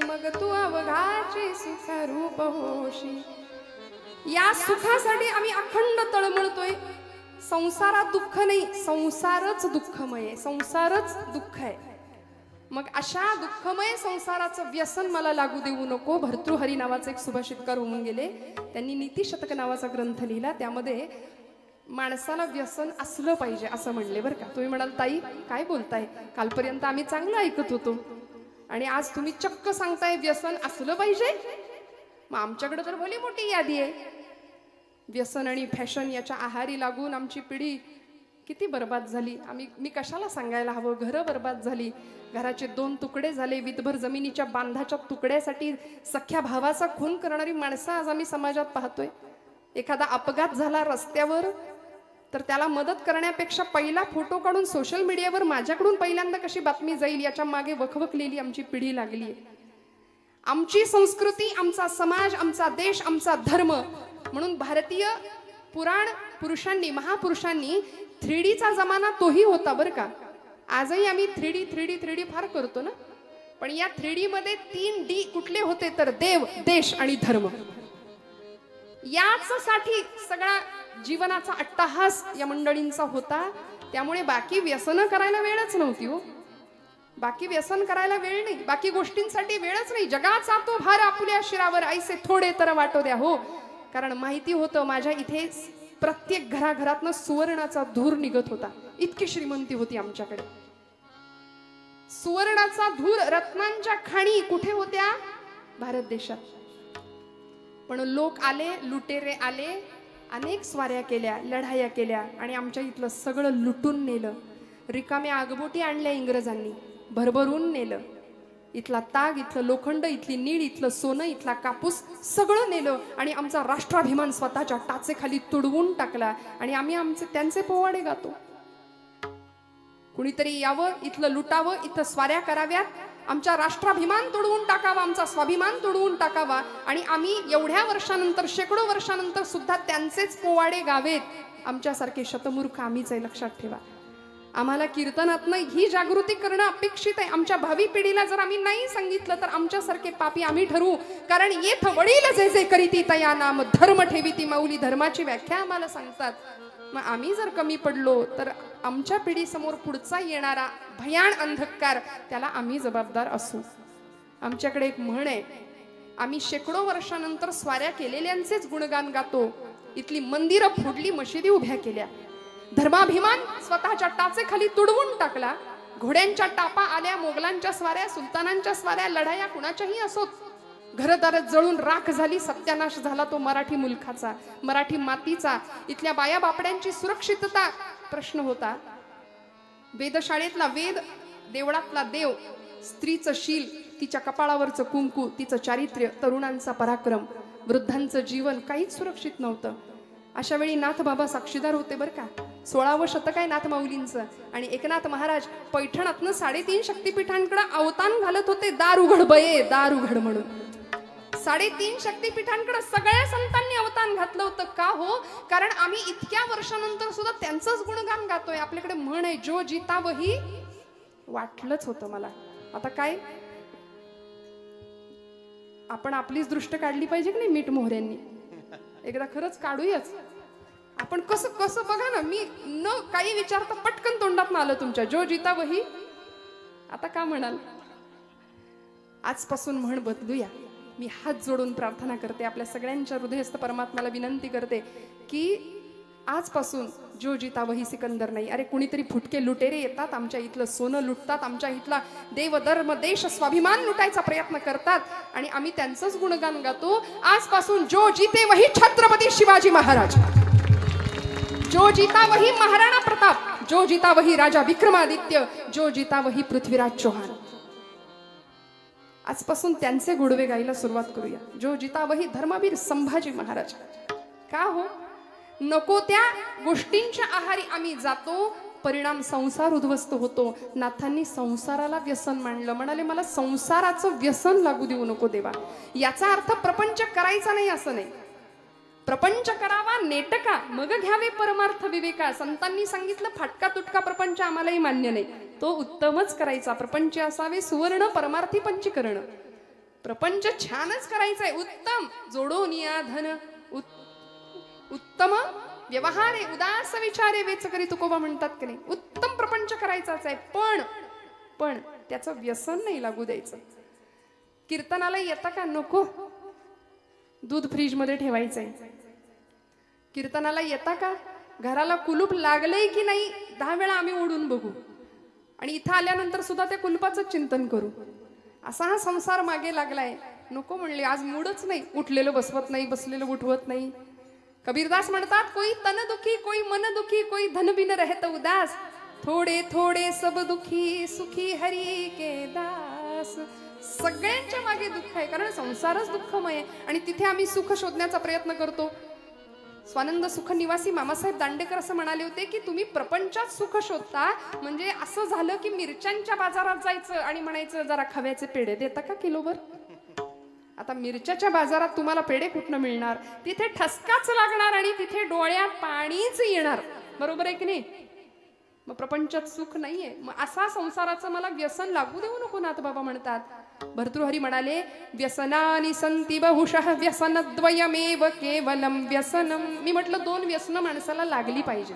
मग तू अवघाची सुख रूप होशी. या सुखासाठी आम्ही अखंड तळमळतोय. संसारात दुःख नाही, संसारच दुःखमय आहे, संसारच दुःख आहे. मग अशा दुःखमय संसाराचं व्यसन मला लागू देऊ नको. भर्तृहरी नावाचे एक सुभाषितकार होऊन गेले, त्यांनी नीतिशतक नावाचा ग्रंथ लिहिला. त्यामध्ये माणसाला व्यसन असलं पाहिजे असं म्हणले बरं का. तुम्ही म्हणाल ताई काय बोलताय, कालपर्यंत आम्ही चांगलं ऐकत होतो आणि आज तुम्ही चक्क सांगताय व्यसन असलं पाहिजे. मग आमच्याकडे तर भली मोठी यादी आहे. व्यसन आणि फॅशन याच्या आहारी लागून आमची पिढी किती बर्बाद झाली. मी कशाला सांगायला हवं. घरं बर्बाद झाली, घराचे 2 तुकडे झाले. विधभर जमिनीच्या बांधाच्या तुकड्यासाठी सख्या भावाचा खून करणारी माणसं आज आम्ही समाजात पाहतोय. एखादा अपघात झाला रस्त्यावर तर त्याला मदत करण्यापेक्षा पहिला फोटो काढून सोशल मीडियावर माझ्याकडून पहिल्यांदा कशी बातमी जाईल याच्या मागे वखवकलेली आमची पिढी लागली आहे. आमची संस्कृती, आमचा समाज, आमचा देश, आमचा धर्म म्हणून भारतीय पुराण पुरुषांनी, महापुरुषांनी 3Dचा जमाना तोही होता बरं का. आजही आम्ही 3D फार करतो ना, पण या 3D मध्ये 3D कुठले होते तर देव, देश आणि धर्म. याच साठी सगळा जीवनाचा अट्टहास या मंडळींचा होता. त्यामुळे बाकी व्यसन करायला वेळच नव्हती हो. बाकी व्यसन करायला वेळ नाही, बाकी गोष्टींसाठी वेळच नाही. जगाचा तो भार आपुल्या शिरावर ऐसे थोडे तर वाटो द्या हो. कारण माहिती होतं माझ्या इथे प्रत्येक घराघरातनं सुवर्णाचा धूर निघत होता. इतकी श्रीमंती होती आमच्याकडे. सुवर्णाचा धूर, रत्नांच्या खाणी कुठे होत्या? भारत देशात. पण लोक आले, लुटेरे आले, अनेक स्वाऱ्या केल्या, लढाया केल्या आणि आमच्या इथलं सगळं लुटून नेलं. रिकाम्या आगबोटी आणल्या इंग्रजांनी, भरभरून नेलं. इथला ताग, इथलं लोखंड, इथली नीळ, इथलं सोनं, इथला कापूस सगळं नेलं आणि आमचा राष्ट्राभिमान स्वतःच्या टाचेखाली तुडवून टाकला आणि आम्ही त्यांचे पोवाडे गातो. कुणीतरी यावं, इथलं लुटावं, इथं स्वाऱ्या कराव्यात, आमचा राष्ट्राभिमान तुडवून टाकावा, आमचा स्वाभिमान तुडवून टाकावा आणि आम्ही एवढ्या वर्षानंतर, शेकडो वर्षानंतर सुद्धा त्यांचेच पोवाडे गावेत. आमच्यासारखे शतमूर्ख आम्हीच आहे, लक्षात ठेवा. आम्हाला कीर्तनातनं ही जागृती करणं अपेक्षित आहे. आमच्या भावी पिढीला जर आम्ही नाही सांगितलं तर आमच्यासारखे पापी आम्ही ठरवू. कारण येथ वडील जे जे करीती तया नाम धर्म ठेवीती माऊली धर्माची व्याख्या आम्हाला सांगतात. मग आम्ही जर कमी पडलो तर आमच्या पिढीसमोर पुढचा येणारा भयान अंधकार त्याला आम्ही जबाबदार असू. आमच्याकडे एक म्हण आहे, आम्ही शेकडो वर्षानंतर स्वाऱ्या केलेल्यांचेच गुणगान गातो. इथली मंदिरं फोडली, मशिदी उभ्या केल्या, धर्माभिमान स्वतःच्या टाचेखाली तुडवून टाकला. घोड्यांच्या टापा आल्या, मोगलांच्या स्वाऱ्या, सुलतानांच्या स्वाऱ्या, लढाया कुणाच्याही असोत, घरदार जळून राख झाली, सत्यानाश झाला तो मराठी मुलखाचा, मराठी मातीचा. इथल्या बाया बापड्यांची सुरक्षितता प्रश्न होता. वेदशाळेतला वेद, देवळातला देव, स्त्रीचं शील, तिच्या कपाळावरचं कुंकू, तिचं चारित्र्य, तरुणांचा पराक्रम, वृद्धांचं जीवन काहीच सुरक्षित नव्हतं. अशा वेळी नाथ बाबा साक्षीदार होते बरं का. 16वं शतक आहे नाथ माऊलींचं आणि एकनाथ महाराज पैठणातनं 3.5 शक्तिपीठांकडे अवतान घालत होते. दार उघड बये, दार उघड म्हणून 3.5 शक्तिपीठांकडे सगळ्या संतांनी अवतान घातलं होतं. का हो? कारण आम्ही इतक्या वर्षानंतर सुद्धा त्यांचंच गुणगान गातोय. आपल्याकडे म्हण आहे, जो जिता वही. वाटलंच होतं मला. आता काय, आपण आपलीच दृष्ट काढली पाहिजे की नाही मीठ मोहऱ्यांनी. एकदा खरंच काढूयाच आपण. कसं कसं बघा ना, मी न काही विचारता पटकन तोंडात आलं तुमच्या, जो जिता वही. आता का म्हणाल? आजपासून म्हण बदलूया. मी हात जोडून प्रार्थना करते, आपल्या सगळ्यांच्या हृदयस्थ परमात्म्याला विनंती करते की आजपासून जो जिता वही सिकंदर नाही. अरे कुणीतरी फुटके लुटेरे येतात, आमच्या इथलं सोनं लुटतात, आमच्या इथला देव धर्म देश स्वाभिमान लुटायचा प्रयत्न करतात आणि आम्ही त्यांचंच गुणगान गातो. आजपासून जो जिते वही छत्रपती शिवाजी महाराज, जो जिता वही महाराणा प्रताप, जो जिता वही राजा विक्रमादित्य, जो जिता वही पृथ्वीराज चौहान. आजपासून त्यांचे गुणवे गायला सुरुवात करूया. जो जिता वही धर्मवीर संभाजी महाराज. का हो? नको त्या गोष्टींच्या आहारी आम्ही जातो, परिणाम संसार उद्ध्वस्त होतो. नाथांनी संसाराला व्यसन मानलं. म्हणाले मला संसाराचं व्यसन लागू देऊ नको देवा. याचा अर्थ प्रपंच करायचा नाही असं नाही. प्रपंच करावा नेटका, मग घ्यावे परमार्थ विवेका. संतांनी सांगितलं फाटका तुटका प्रपंच आम्हालाही मान्य नाही, तो उत्तमच करायचा. प्रपंच असावे सुवर्ण परमार्थी पंचीकरण. प्रपंच छानच करायचंय, उत्तम. जोडून या धन उत्तम व्यवहारे उदास विचारे वेच करी तुकोबा म्हणतात की नाही. उत्तम प्रपंच करायचाच आहे, पण त्याचं व्यसन नाही लागू द्यायचं. कीर्तनाला येता का? नको. दूध फ्रीज मध्ये ठेवायचंय. कीर्तनाला येता का? घराला कुलूप लागलंय की नाही 10 वेळा आम्ही ओढून बघू आणि इथं आल्यानंतर सुद्धा त्या कुलपाचं चिंतन करू. असा हा संसार मागे लागलाय. नको म्हणले. आज मूडच नाही. उठलेलं बसवत नाही, बसलेलं उठवत नाही. कबीरदास म्हणतात, कोई तन दुखी, कोई मन दुखी, कोई धन बिन रहत उदास, थोडे थोडे सब दुखी, सुखी हरी के दास. सगळ्यांच्या मागे दुःख आहे, कारण संसारच दुःखमय आहे आणि तिथे आम्ही सुख शोधण्याचा प्रयत्न करतो. स्वानंद सुख निवासी मामासाहेब दांडेकर असं म्हणाले होते की तुम्ही प्रपंचात सुख शोधता म्हणजे असं झालं की मिरच्यांच्या बाजारात जायचं आणि म्हणायचं जरा खव्याचे पेढे देता का किलोभर. आता मिरच्याच्या बाजारात तुम्हाला पेढे कुठनं मिळणार? तिथे ठसकाच लागणार आणि तिथे डोळ्यात पाणीच येणार. बरोबर आहे की नाही? मग प्रपंचात सुख नाहीये. मग असा संसाराचं मला व्यसन लागू देऊ नको नाथ बाबा म्हणतात. भर्तृहरी म्हणाले, व्यसनानि संति बहुशः व्यसनद्वयमेव केवलम व्यसनम. मी म्हटलं 2 व्यसन माणसाला लागली पाहिजे.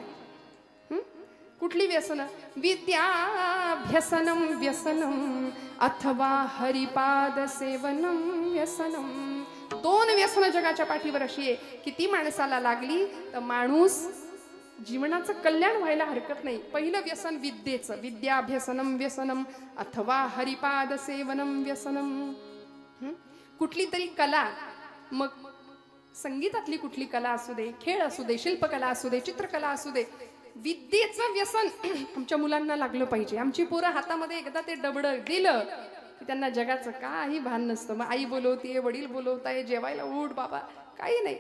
कुठली व्यसन? विद्याभ्यसनम व्यसनम अथवा हरिपाद सेवनम व्यसनम. 2 व्यसन जगाच्या पाठीवर अशी आहे की ती माणसाला लागली तर माणूस जीवनाचं कल्याण व्हायला हरकत नाही. पहिलं व्यसन विद्येचं, विद्याभ्यसनम व्यसनम अथवा हरिपाद सेवनम व्यसनम. कुठली तरी कला, मग संगीतातली कुठली कला असू दे, खेळ असू दे, शिल्पकला असू दे, चित्रकला असू दे, विद्येचं व्यसन आमच्या मुलांना लागलं पाहिजे. आमची पोरं हातामध्ये एकदा ते डबडं दिलं की त्यांना जगाचं काही भान नसतं. मग आई बोलवतीये, वडील बोलवताय, जेवायला उठ बाबा, काही नाही.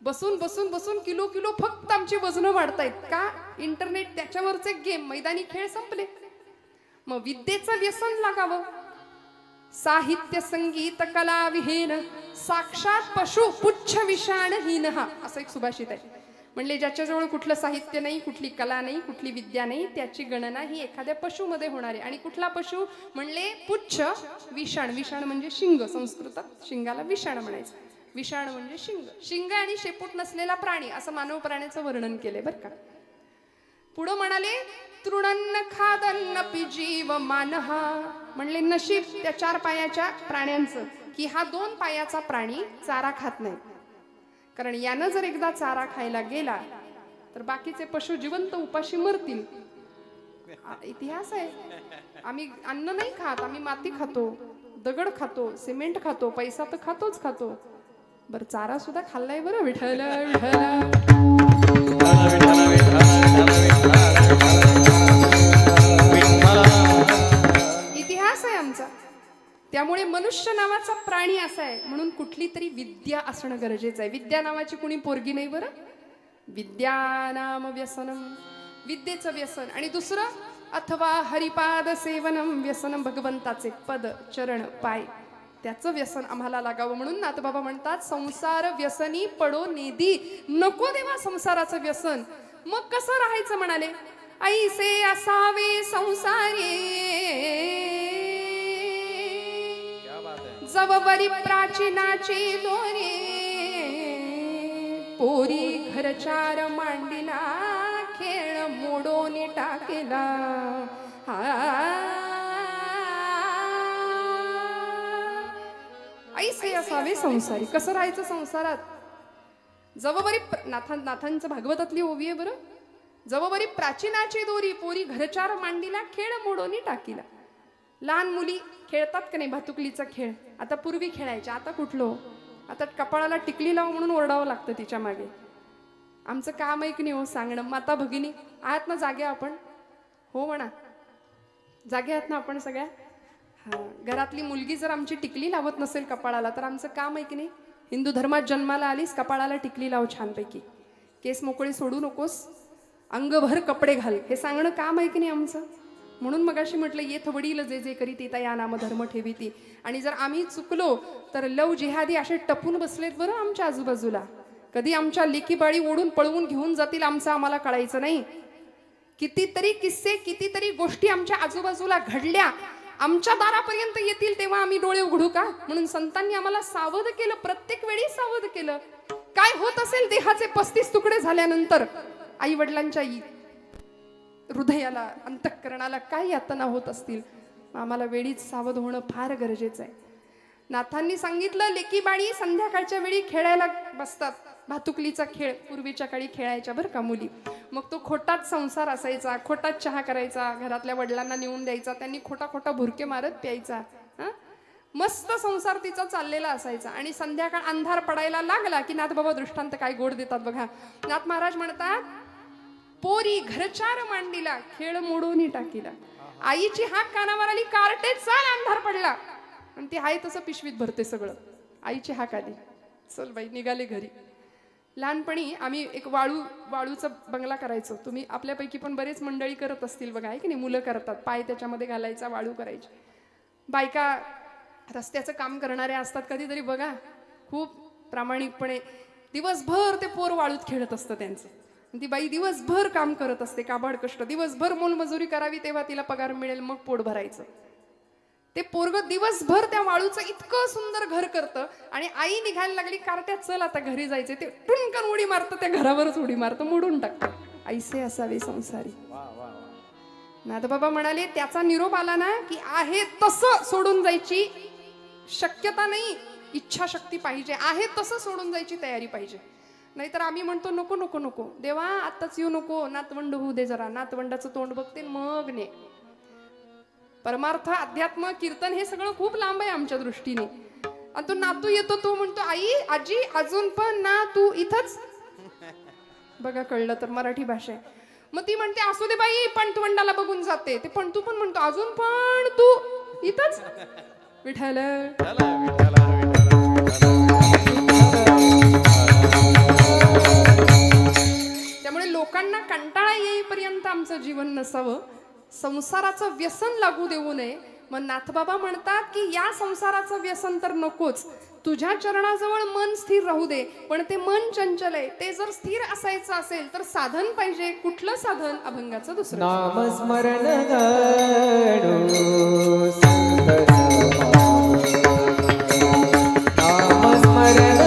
बसून बसून बसून किलो किलो फक्त आमची वजनं वाढतायत. का? इंटरनेट, त्याच्यावरचे गेम, मैदानी खेळ संपले. मग विद्येचं व्यसन लागावं. साहित्य संगीत कला विहीन साक्षात पशु पुच्छ विषाणहीन, हा असं एक सुभाषित आहे. म्हणले ज्याच्याजवळ कुठलं साहित्य नाही, कुठली कला नाही, कुठली विद्या नाही, त्याची गणना ही एखाद्या पशुमध्ये होणार आहे. आणि कुठला पशु? म्हणले पुच्छ विषाण. विषाण म्हणजे शिंग, संस्कृतात शिंगाला विषाण म्हणायचं. विषाण म्हणजे शिंग. शिंग आणि शेपूट नसलेला प्राणी, असं मानव प्राण्याचं वर्णन केलंय बरं का. पुढं म्हणाले तृणन्न खादन्नपि जीव मानहा. म्हणले नशीब त्या 4 पायाच्या प्राण्यांचं की हा 2 पायाचा प्राणी चारा खात नाही. कारण यानं जर एकदा चारा खायला गेला तर बाकीचे पशु जिवंत उपाशी मरतील. इतिहास आहे. आम्ही अन्न नाही खात, आम्ही माती खातो, दगड खातो, सिमेंट खातो, पैसा तर खातो. बर चारा सुद्धा खाल्लाय बरं. विठ्ठल इतिहास आहे आमचा. त्यामुळे मनुष्य नावाचा प्राणी असा आहे म्हणून कुठली तरी विद्या असणं गरजेचं आहे. विद्या नावाची कुणी पोरगी नाही बरं. विद्या नाम व्यसनम, विद्येचं व्यसन. आणि दुसरं अथवा हरिपाद सेवनम, व्यसनम भगवंताचे पद चरण पाय, त्याचं व्यसन आम्हाला लागावं. म्हणून नाथबाबा म्हणतात संसार व्यसनी पडो नेदी. नको देवा संसाराचं व्यसन. मग कसं राहायचं म्हणाले? ऐसे असावे संसारी जवबरी प्राचीनाची दोरी. पोरी घरचार मांडिला खेळ मोडून टाकेला. ऐसे असावे संसारी. कसं राहायचं संसारात? जवबरी नाथांचं भागवतातली ओवी आहे बरं. जवबरी प्राचीनाची दोरी पोरी घरचार मांडीला खेळ मोडोनी टाकीला. लहान मुली खेळतात का नाही भातुकलीचा खेळ? आता पूर्वी खेळायच्या, आता कुठलो? आता कपाळाला टिकली लाव म्हणून ओरडावं लागतं तिच्या मागे. आमचं काम आहे की नाही हो सांगणं. माता भगिनी आहात ना जाग्या आपण? हो म्हणा, जागे आहात ना आपण सगळ्या? हा. घरातली मुलगी जर आमची टिकली लावत नसेल कपाळाला तर आमचं काम आहे की नाही? हिंदू धर्मात जन्माला आलीस, कपाळाला टिकली लाव छानपैकी, केस मोकळे सोडू नकोस, अंगभर कपडे घाल, हे सांगणं काम आहे की नाही आमचं? म्हणून मगाशी म्हटलं येथ वडील जे जे करीत येता या नाम धर्म ठेवीती. आणि जर आम्ही चुकलो तर लव जिहादी असे टपून बसलेत बरं आमच्या आजूबाजूला. कधी आमच्या लेकी बाळी ओढून पळवून घेऊन जातील आमचं आम्हाला कळायचं नाही. कितीतरी किस्से, कितीतरी गोष्टी आमच्या आजूबाजूला घडल्या, आमच्या दारापर्यंत येतील तेव्हा आम्ही डोळे उघडू का? म्हणून संतांनी आम्हाला सावध केलं, प्रत्येक वेळी सावध केलं. काय होत असेल देहाचे 35 तुकडे झाल्यानंतर, आई वडिलांच्या हृदयाला, अंतःकरणाला काय यातना होत असतील, आम्हाला वेळीच सावध होणं फार गरजेचं आहे. नाथांनी सांगितलं लेकी बाळी संध्याकाळच्या वेळी खेळायला बसतात. भातुकलीचा खेळ पूर्वीच्या काळी खेळायच्या बरं का मुली. मग तो खोटाच संसार असायचा, खोटाच चहा करायचा, घरातल्या वडिलांना नेऊन द्यायचा, त्यांनी खोटा खोटा भुरके मारत प्यायचा. मस्त संसार तिचा चाललेला असायचा. आणि संध्याकाळ अंधार पडायला लागला की नाथ बाबा दृष्टांत काय गोड देतात बघा. नाथ महाराज म्हणतात पोरी घरचार मांडीला खेळ मोडून टाकीला. आईची हाक कानावर आली, कार्टे चाल, अंधार पडला. आणि ती आहे तसं पिशवीत भरते सगळं. आईची हाक आली, चल बाई, निघाले घरी. लहानपणी आम्ही एक वाळूचा बंगला करायचो. तुम्ही आपल्यापैकी पण बरेच मंडळी करत असतील बघा, आहे की नाही? मुलं करतात, पाय त्याच्यामध्ये घालायचा, वाळू करायची. बायका रस्त्याचं काम करणाऱ्या असतात कधीतरी बघा, खूप प्रामाणिकपणे दिवसभर ते पोर वाळूत खेळत असतं त्यांचं. ती बाई दिवसभर काम करत असते, काबाड कष्ट, दिवसभर मोलमजुरी करावी तेव्हा तिला पगार मिळेल, मग पोट भरायचं. ते पोरग दिवसभर त्या वाळूचं इतकं सुंदर घर करतं. आणि आई निघायला लागली, कार्ट्यात चल आता घरी जायचे, ते टुनकन उडी मारतं, त्या घरावरच उडी मारतं, मोडून टाकतं. ऐसे असावे संसारी. नाथबाबा म्हणाले त्याचा निरोप आला ना की आहे तसं सोडून जायची शक्यता नाही, इच्छाशक्ती पाहिजे, आहे तसं सोडून जायची तयारी पाहिजे. नाहीतर आम्ही म्हणतो नको नको नको देवा, आत्ताच येऊ नको, नातवंड होऊ दे जरा, नातवंडाचं तोंड बघते मग ने. परमार्थ, अध्यात्म, कीर्तन हे सगळं खूप लांब आहे आमच्या दृष्टीने. आणि तो नातू येतो, तो म्हणतो आई आजी अजून पण ना तू इथंच. बघा कळलं तर मराठी भाषा आहे. मग ती म्हणते असू दे बाई, पण तू वंडाला बघून जाते. ते पण तू पण म्हणतो अजून पण तू. इथंच विठ्ठल. त्यामुळे लोकांना कंटाळा येईपर्यंत आमचं जीवन नसावं, संसाराचं व्यसन लागू देऊ नये. मग नाथबाबा म्हणतात की या संसाराचं व्यसन तर नकोच, तुझ्या चरणाजवळ मन स्थिर राहू दे. पण ते मन चंचल आहे, ते जर स्थिर असायचं असेल तर साधन पाहिजे. कुठलं साधन? अभंगाचं दुसरं नामस्मरण गडो नामस्मरण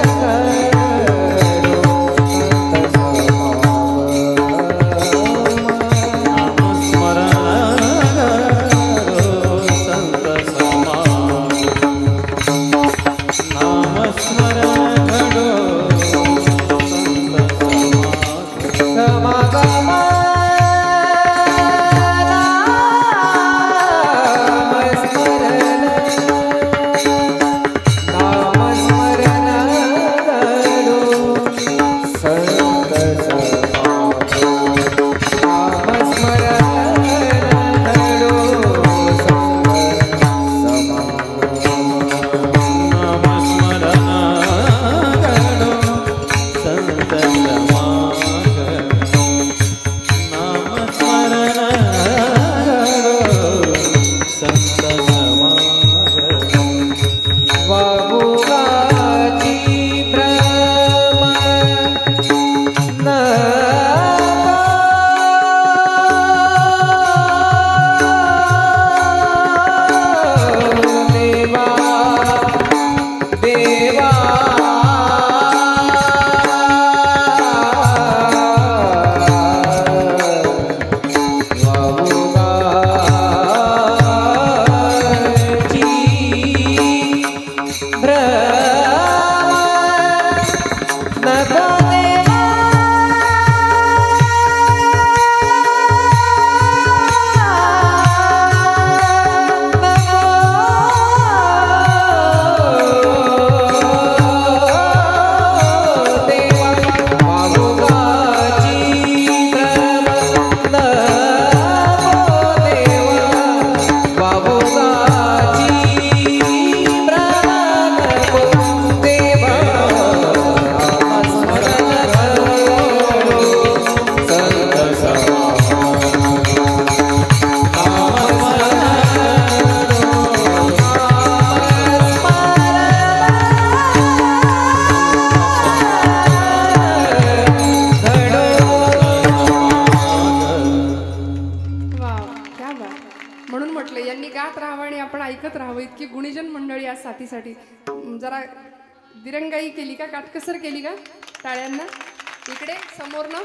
साथीसाठी जरा दिरंगाई केली का, काटकसर केली का टाळ्यांना. इकडे समोरनं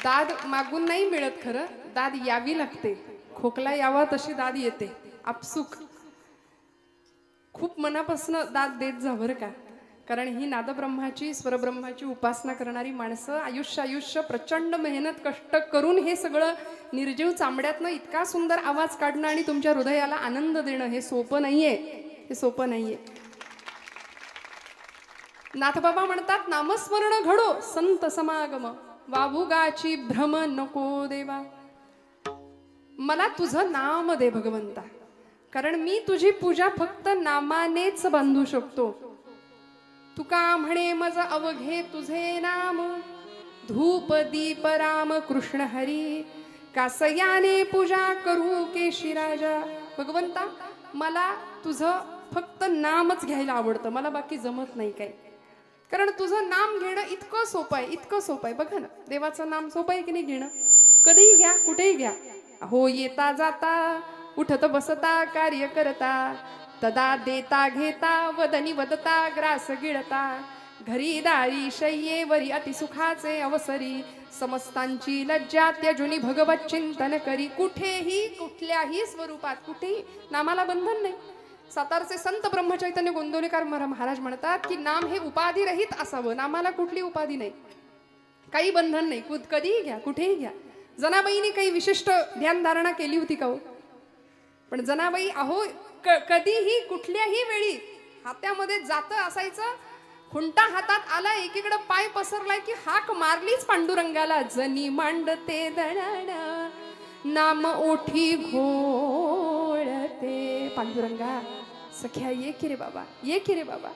दाद मागून नाही मिळत, खरं दाद यावी लागते. खोकला यावा तशी दाद येते आपसुक. खूप मनापासून दाद देत जा बरं का, कारण ही नादब्रह्माची स्वरब्रह्माची उपासना करणारी माणसं आयुष्य प्रचंड मेहनत कष्ट करून हे सगळं निर्जीव चांबड्यातनं इतका सुंदर आवाज काढणं आणि तुमच्या हृदयाला आनंद देणं हे सोपं नाहीये, हे सोपं नाहीये. नाथबाबा म्हणतात नामस्मरण घडो संत समागम, वावुगाची भ्रम नको देवा. मला तुझं नाम दे भगवंता, कारण मी तुझी पूजा फक्त नामानेच बांधू शकतो. तुका म्हणे मज अवघे तुझे नाम, धूप दीप राम कृष्ण हरी, कासयाने पूजा करू केशी राजा. भगवंता मला तुझं फक्त नामच घ्यायला आवडतं, मला बाकी जमत नाही काय. कारण तुझं नाम घेणं इतकं सोपं आहे, इतकं सोपं आहे. बघा ना, देवाचं नाम सोपं आहे की नाही घेणं. कधीही घ्या, कुठेही घ्या. हो येता जाता, उठत बसता, कार्य करता, तदा देता घेता, वदनी वदता, ग्रास गिळता, घरी दारी शय्येवरी अतिसुखाचे अवसरी, समस्तांची लज्जा त्यजुनी भगवत चिंतन करी. कुठेही कुठल्याही स्वरूपात कुठेही नामाला बंधन नाही. सातारचे संत ब्रह्मचैतन्य गोंदवलेकर महाराज म्हणतात की नाम हे उपाधी रहित असावं. नामाला कुठली उपाधी नाही, काही बंधन नाही, कधीही घ्या, कुठेही घ्या. जनाबाईने काही विशिष्ट ध्यानधारणा केली होती का हो? पण जनाबाई अहो कधीही कुठल्याही वेळी हातामध्ये जातं असायचं, खुंटा हातात आला, एकीकडे पाय पसरलाय की हाक मारलीच पांडुरंगाला. जनी मांडते दणाणा नाम ओठी घोळ, घोळते. पांडुरंगा सख्या ये की रे बाबा, ये की रे बाबा,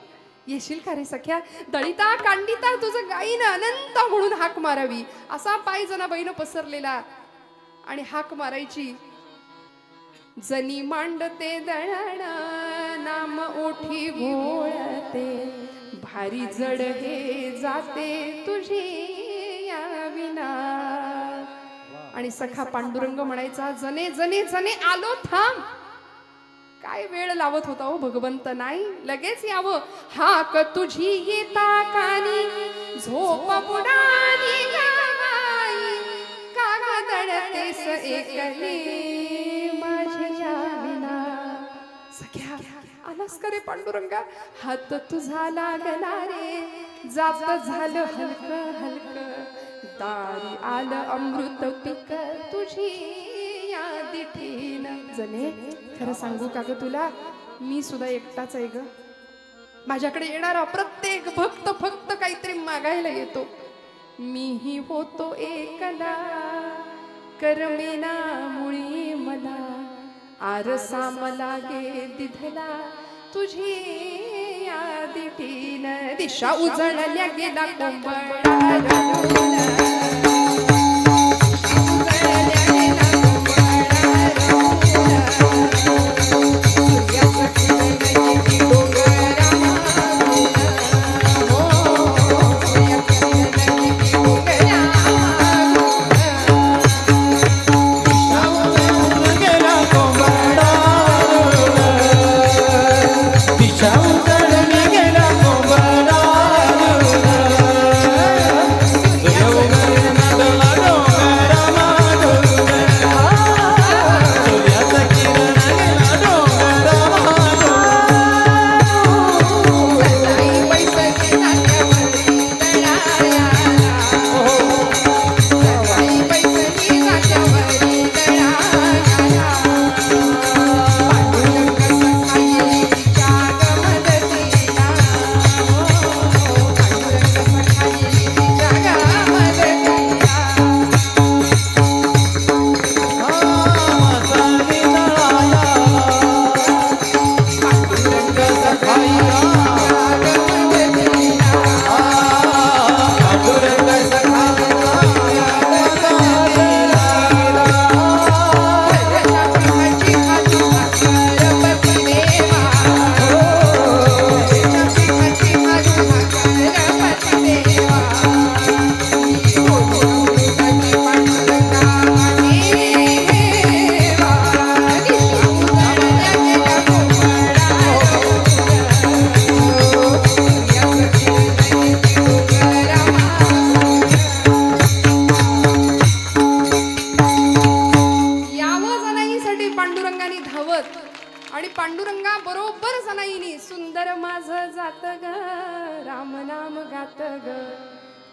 येशील का रे सख्या? दळिता कांडिता तुझं गाईन अनंत म्हणून हाक मारावी, असा पाय जनाबाईनं पसरलेला आणि हाक मारायची. जनी मांडते दळण नाम ओठी घोळते, भारी जड हे जाते तुझी या विना. आणि सखा पांडुरंग म्हणायचा, जने जने जने आलो थांब. काय वेळ लावत होता हो भगवंत, नाही लगेच यावं. हाक तुझी येता कानी झोप बुडानी गावाई, का दळतेस एकली माझ्या विना. सख्या आलास का रे पांडुरंगा? हात तुझा लागला रे, जात झालं हलक हलक, दारी आलं अमृत पीक तुझी या दिठीन. जने खरं सांगू का ग तुला, मी सुद्धा एकटाच आहे ग. माझ्याकडे येणारा प्रत्येक भक्त फक्त काहीतरी मागायला येतो. मीही होतो एकला, करमेना मुळी मला, आरसा मला गे दिधला तुझी या दिठीन. दिशा उजळल्या गेला कोंबडा,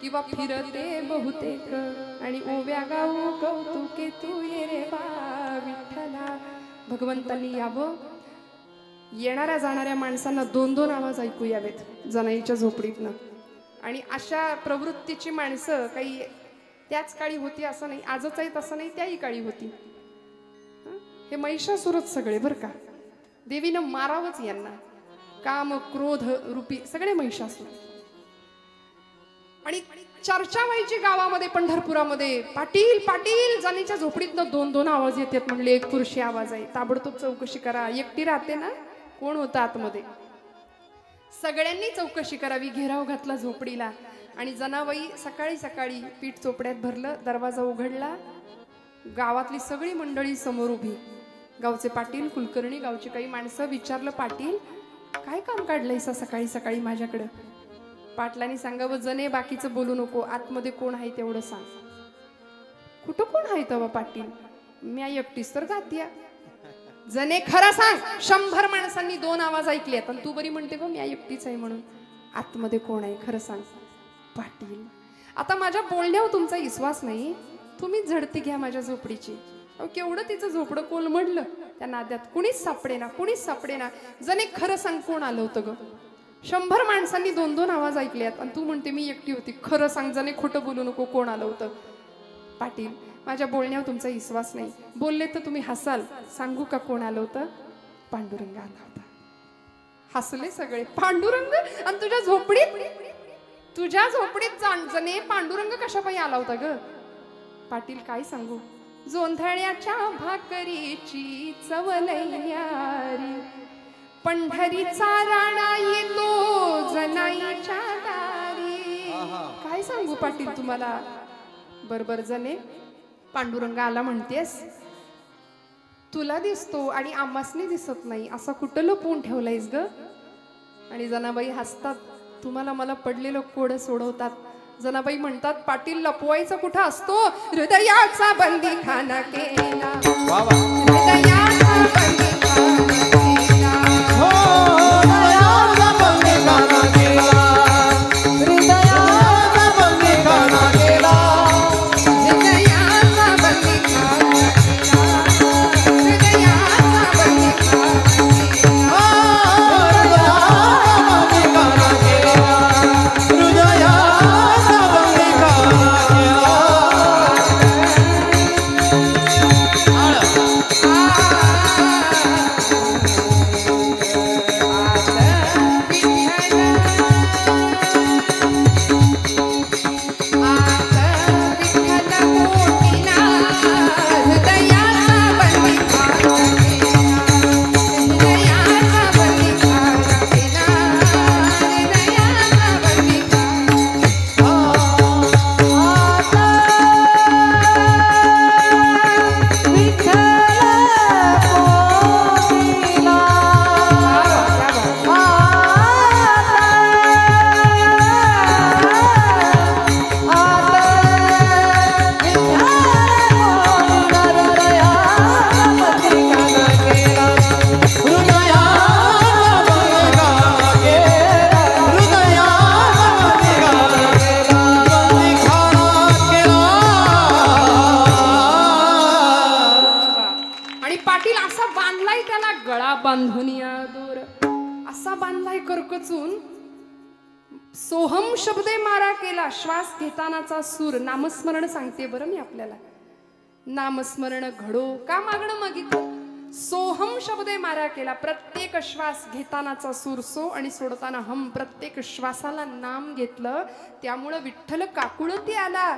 किंवा फिरते बहुतेक आणि ओव्या गाऊ कौतुके तू ये रे बा विठ्ठला. भगवंतांनी यावं. येणाऱ्या जाणाऱ्या माणसांना दोन दोन आवाज ऐकू यावेत जनाईच्या झोपडीतनं. आणि अशा प्रवृत्तीची माणसं काही त्याच काळी होती असं नाही, आजच आहेत असं नाही, त्याही काळी होती. हे महिषासुरच सगळे बरं का. देवीनं मारावंच यांना. काम क्रोध रूपी सगळे महिषासुर. आणि चर्चा व्हायची गावामध्ये पंढरपुरामध्ये, पाटील पाटील जनीच्या झोपडीतनं दोन दोन आवाज येतात. म्हणले एक पुरुषी आवाज आहे, ताबडतोब चौकशी करा. एकटी राहते ना, कोण होतं आतमध्ये? सगळ्यांनी चौकशी करावी. घेराव घातला झोपडीला आणि जनाबाई सकाळी सकाळी पीठ चोपड्यात भरलं, दरवाजा उघडला. गावातली सगळी मंडळी समोर उभी. गावचे पाटील, कुलकर्णी, गावची काही माणसं. विचारलं, पाटील काय काम काढलंयसा सकाळी सकाळी माझ्याकडं? पाटलांनी सांगावं, जने बाकीचं बोलू नको, आतमध्ये कोण आहे तेवढं सांग. कुठं कोण आहे तेव्हा पाटील? मी एकटीच तर गातीया. जने खरं सांग, 100 माणसांनी दोन आवाज ऐकले आणि तू बरी म्हणते गो मी एकटीच आहे म्हणून. आतमध्ये कोण आहे खरं सांग. पाटील आता माझ्या बोलण्यावर तुमचा विश्वास नाही, तुम्हीच झडती घ्या माझ्या झोपडीची. केवढं तिचं झोपडं कोलमडलं त्या नाद्यात. कुणीच सापडेना, कुणीच सापडेना. जने खरं सांग, कोण आलं होतं ग? 100 माणसांनी दोन दोन आवाज ऐकल्यात आणि तू म्हणते मी एकटी होती. खरं सांग जने, खोटं बोलू नको, कोण आलं होतं? पाटील माझ्या बोलण्यावर तुमचा विश्वास नाही. बोलले तर तुम्ही हसाल. सांगू का कोण आलं होतं? पांडुरंग आला होता. हसले सगळे. पांडुरंग? आणि तुझ्या झोपडीत जणे पांडुरंग कशा पायी आला होता ग? पाटील काय सांगू, जोंधळ्याच्या भाकरीची चव न्यारी, पंढरीचा राणा येतो जनाईच्या दारी. काय सांगू पाटील तुम्हाला. बरोबर जणे पांडुरंग आला म्हणतेस, तुला दिसतो आणि आम्हासनी दिसत नाही असं कुठं लपवून ठेवलंयस ग? आणि जनाबाई हसतात. तुम्हाला मला पडलेलं कोड सोडवतात. जनाबाई म्हणतात, पाटील लपवायचा कुठं असतो? हृदयाचा बंदी खाना केला, हृदयाचा बंदी खाना केला, हृदयाचा बंदी खाना केला, हृदयाचा बंदी खाना केला, हृदयाचा बंदी खाना केला, हृदयाचा बंदी खाना केला. सोहम शब्दे मारा केला. श्वास घेतानाचा सूर. नामस्मरण सांगते बरं मी आपल्याला. नामस्मरण घडो का मागणं मागितलं. सोहम शब्दे मारा केला. प्रत्येक श्वास घेतानाचा सूर सो आणि सोडताना हम. प्रत्येक श्वासाला नाम घेतलं. त्यामुळं विठ्ठल काकुळती आला.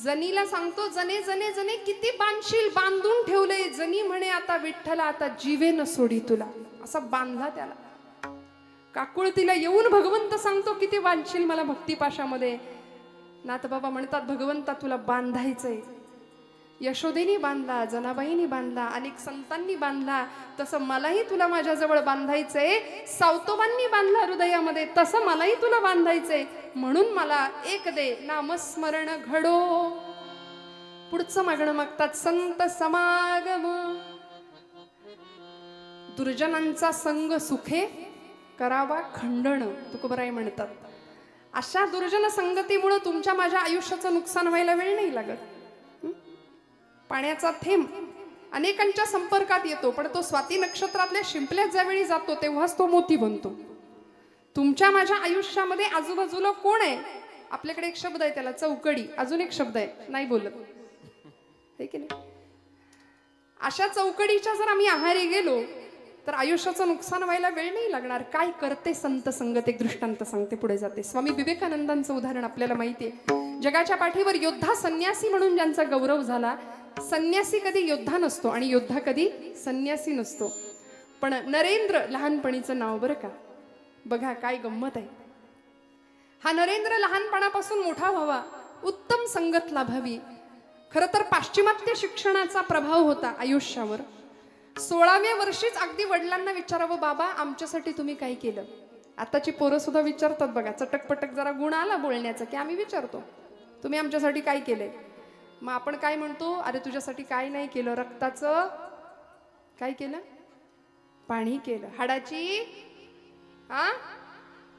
जनीला सांगतो, जने जने जने किती बांधशील, बांधून ठेवले. जनी म्हणे, आता विठ्ठला आता जीवेन सोडी तुला. असा बांधला त्याला. काकुळतीला येऊन भगवंत सांगतो, किती बांधशील मला भक्तिपाशामध्ये. नाथबाबा म्हणतात, भगवंता तुला बांधायचंय. यशोदेनी बांधला, जनाबाईनी बांधला, अनेक संतांनी बांधला. तसं मलाही तुला माझ्याजवळ बांधायचंय. सावतोबांनी बांधला हृदयामध्ये, तसं मलाही तुला बांधायचंय. म्हणून मला एक दे, नामस्मरण घडो. पुढचं मागणं मागतात, संत समागम. दुर्जनांचा संग सुखे करावा खंडण, तुकोबराय म्हणतात. अशा दुर्जन संगतीमुळे तुमच्या माझ्या आयुष्याचं नुकसान व्हायला वेळ नाही लागत. पाण्याचा थेंब अनेकांच्या संपर्कात येतो, पण तो स्वाती नक्षत्रातल्या शिंपल्यात ज्यावेळी जातो तेव्हाच तो मोती बनतो. तुमच्या माझ्या आयुष्यामध्ये आजूबाजूला कोण आहे? आपल्याकडे एक शब्द आहे त्याला, चौकडी. अजून एक शब्द आहे, नाही बोलत आहे की नाही. अशा चौकडीच्या जर आम्ही आहारी गेलो तर आयुष्याचं नुकसान व्हायला वेळ नाही लागणार. काय करते संत संगत, एक दृष्टांत सांगते, पुढे जाते. स्वामी विवेकानंदांचं उदाहरण आपल्याला माहिती आहे. जगाच्या पाठीवर योद्धा संन्यासी म्हणून ज्यांचा गौरव झाला. संन्यासी कधी योद्धा नसतो आणि योद्धा कधी संन्यासी नसतो. पण नरेंद्र लहानपणीचं नाव बरं का. बघा काय गंमत आहे. हा नरेंद्र लहानपणापासून मोठा व्हावा, उत्तम संगत लाभावी. खरं तर पाश्चिमात्य शिक्षणाचा प्रभाव होता आयुष्यावर. 16व्या वर्षीच अगदी वडिलांना विचारावं, बाबा आमच्यासाठी तुम्ही काय केलं. आताची पोरं सुद्धा विचारतात बघा. चटकपटक जरा गुण आला बोलण्याचा की आम्ही विचारतो, तुम्ही आमच्यासाठी काय केलंय. मग आपण काय म्हणतो, अरे तुझ्यासाठी काय नाही केलं. रक्ताचं काय केलं, पाणी केलं.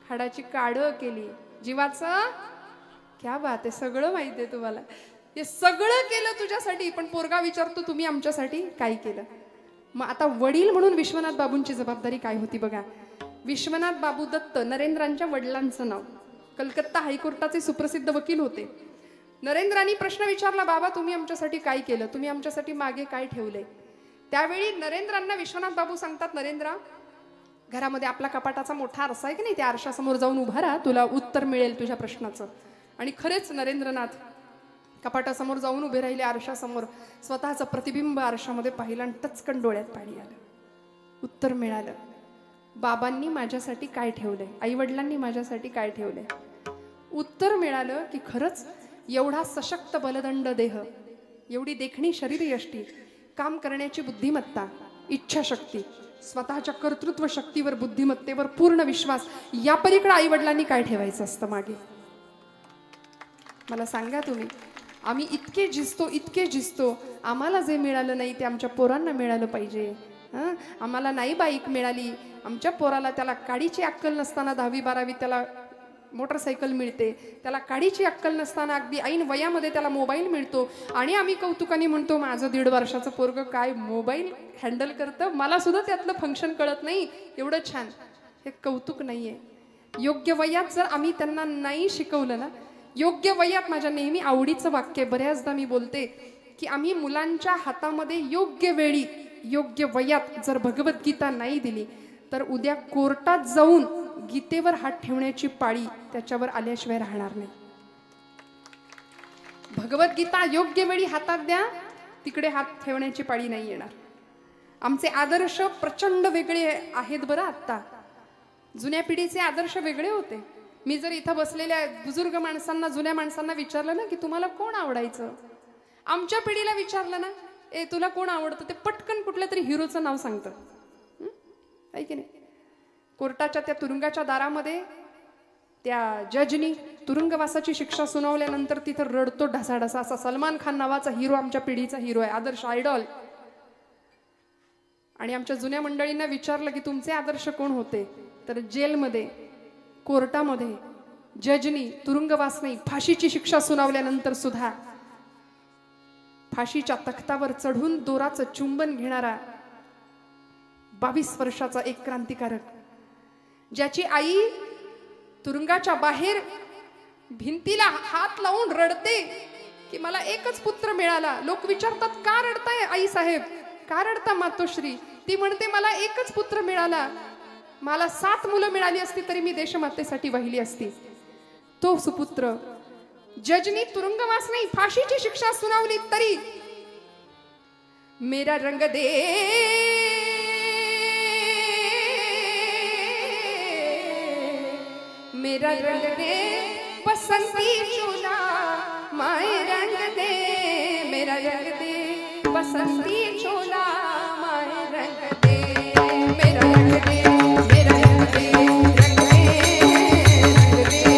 हाडाची काढ केली. जीवाचं क्या बात आहे, सगळं माहिती आहे तुम्हाला. हे सगळं केलं तुझ्यासाठी. पण पोरगा विचारतो, तुम्ही आमच्यासाठी काय केलं. मग आता वडील म्हणून विश्वनाथ बाबूंची जबाबदारी काय होती बघा. विश्वनाथ बाबू दत्त नरेंद्रांच्या वडिलांचं नाव. कलकत्ता हायकोर्टाचे सुप्रसिद्ध वकील होते. नरेंद्रांनी प्रश्न विचारला, बाबा तुम्ही आमच्यासाठी काय केलं, तुम्ही आमच्यासाठी मागे काय ठेवले. त्यावेळी नरेंद्रांना विश्वनाथ बाबू सांगतात, नरेंद्रा घरामध्ये आपला कपाटाचा मोठा आरसा आहे की नाही, त्या आरशासमोर जाऊन उभा राहा, तुला उत्तर मिळेल तुझ्या प्रश्नाचं. आणि खरेच नरेंद्रनाथ कपाटासमोर जाऊन उभे राहिले, आरशासमोर स्वतःचं प्रतिबिंब आरशामध्ये पाहिलं आणि टचकन डोळ्यात पाणी आलं. उत्तर मिळालं, बाबांनी माझ्यासाठी काय ठेवलंय, आई वडिलांनी माझ्यासाठी काय शठवलंय. उत्तर मिळालं की खरंच एवढा सशक्त बलदंड देह, एवढी देखणी शरीरयष्टी, काम करण्याची बुद्धिमत्ता, इच्छाशक्ती, स्वतःच्या कर्तृत्व शक्तीवर, बुद्धिमत्तेवर पूर्ण विश्वास, या पलीकडे आई वडिलांनी काय ठेवायचं असतं मागे. मला सांगा तुम्ही, आम्ही इतके झिजतो, आम्हाला जे मिळालं नाही ते आमच्या पोरांना मिळालं पाहिजे. आम्हाला नाही बाईक मिळाली, आमच्या पोराला त्याला काडीची अक्कल नसताना 10वी 12वी त्याला मोटरसायकल मिळते, त्याला काडीची अक्कल नसताना अगदी ऐन वयामध्ये त्याला मोबाईल मिळतो, आणि आम्ही कौतुकाने म्हणतो माझं 1.5 वर्षाचं पोरग काय मोबाईल हँडल करतं, मला सुद्धा त्यातलं फंक्शन कळत नाही, एवढं छान. हे कौतुक नाहीये. योग्य वयात जर आम्ही त्यांना नाही शिकवलं ना, योग्य वयात, माझ्या नेहमी आवडीचं वाक्य बऱ्याचदा मी बोलते की आम्ही मुलांच्या हातामध्ये योग्य वेळी योग्य वयात जर भगवद्गीता नाही दिली तर उद्या कोर्टात जाऊन गीतेवर हात ठेवण्याची पाळी त्याच्यावर आल्याशिवाय राहणार नाही. भगवद्गीता योग्य वेळी हातात द्या, तिकडे हात ठेवण्याची पाळी नाही येणार. आमचे आदर्श प्रचंड वेगळे आहेत बरं. आता जुन्या पिढीचे आदर्श वेगळे होते. मी जर इथं बसलेल्या बुजुर्ग माणसांना, जुन्या माणसांना विचारलं ना की तुम्हाला कोण आवडायचं, आमच्या पिढीला विचारलं ना, ए तुला कोण आवडतं, ते पटकन कुठल्या तरी हिरोचं नाव सांगतं. आहे की नाही. कोर्टाच्या त्या तुरुंगाच्या दारामध्ये त्या जजनी तुरुंगवासाची शिक्षा सुनावल्यानंतर तिथं रडतो ढसाढसा. असा सलमान खान नावाचा हिरो आमच्या पिढीचा हिरो आहे, आदर्श, आयडॉल. आणि आमच्या जुन्या मंडळींना विचारलं की तुमचे आदर्श कोण होते, तर जेलमध्ये, कोर्टामध्ये जजनी तुरुंगवास नाही, फाशीची शिक्षा सुनावल्यानंतर सुद्धा फाशीच्या तख्तावर चढून दोराचं चुंबन घेणारा 22 वर्षाचा एक क्रांतिकारक, ज्याची आई तुरुंगाच्या बाहेर भिंतीला हात लावून रडते की मला एकच पुत्र मिळाला. लोक विचारतात का रडताय आई साहेब, का रडता मातोश्री. ती म्हणते मला एकच पुत्र मिळाला, मला 7 मुलं मिळाली असती तरी मी देशमातेसाठी वाहिली असती. तो सुपुत्र जजनी तुरुंगवास नाही, फाशीची शिक्षा सुनावली तरी मेरा रंग दे, मेरा रंग दे बसंती चोला, माय रंग दे, मेरा रंग दे बसंती चोला, माय रंग दे, मेरा रंग दे, मेरा रंग दे, रंग दे, रंग दे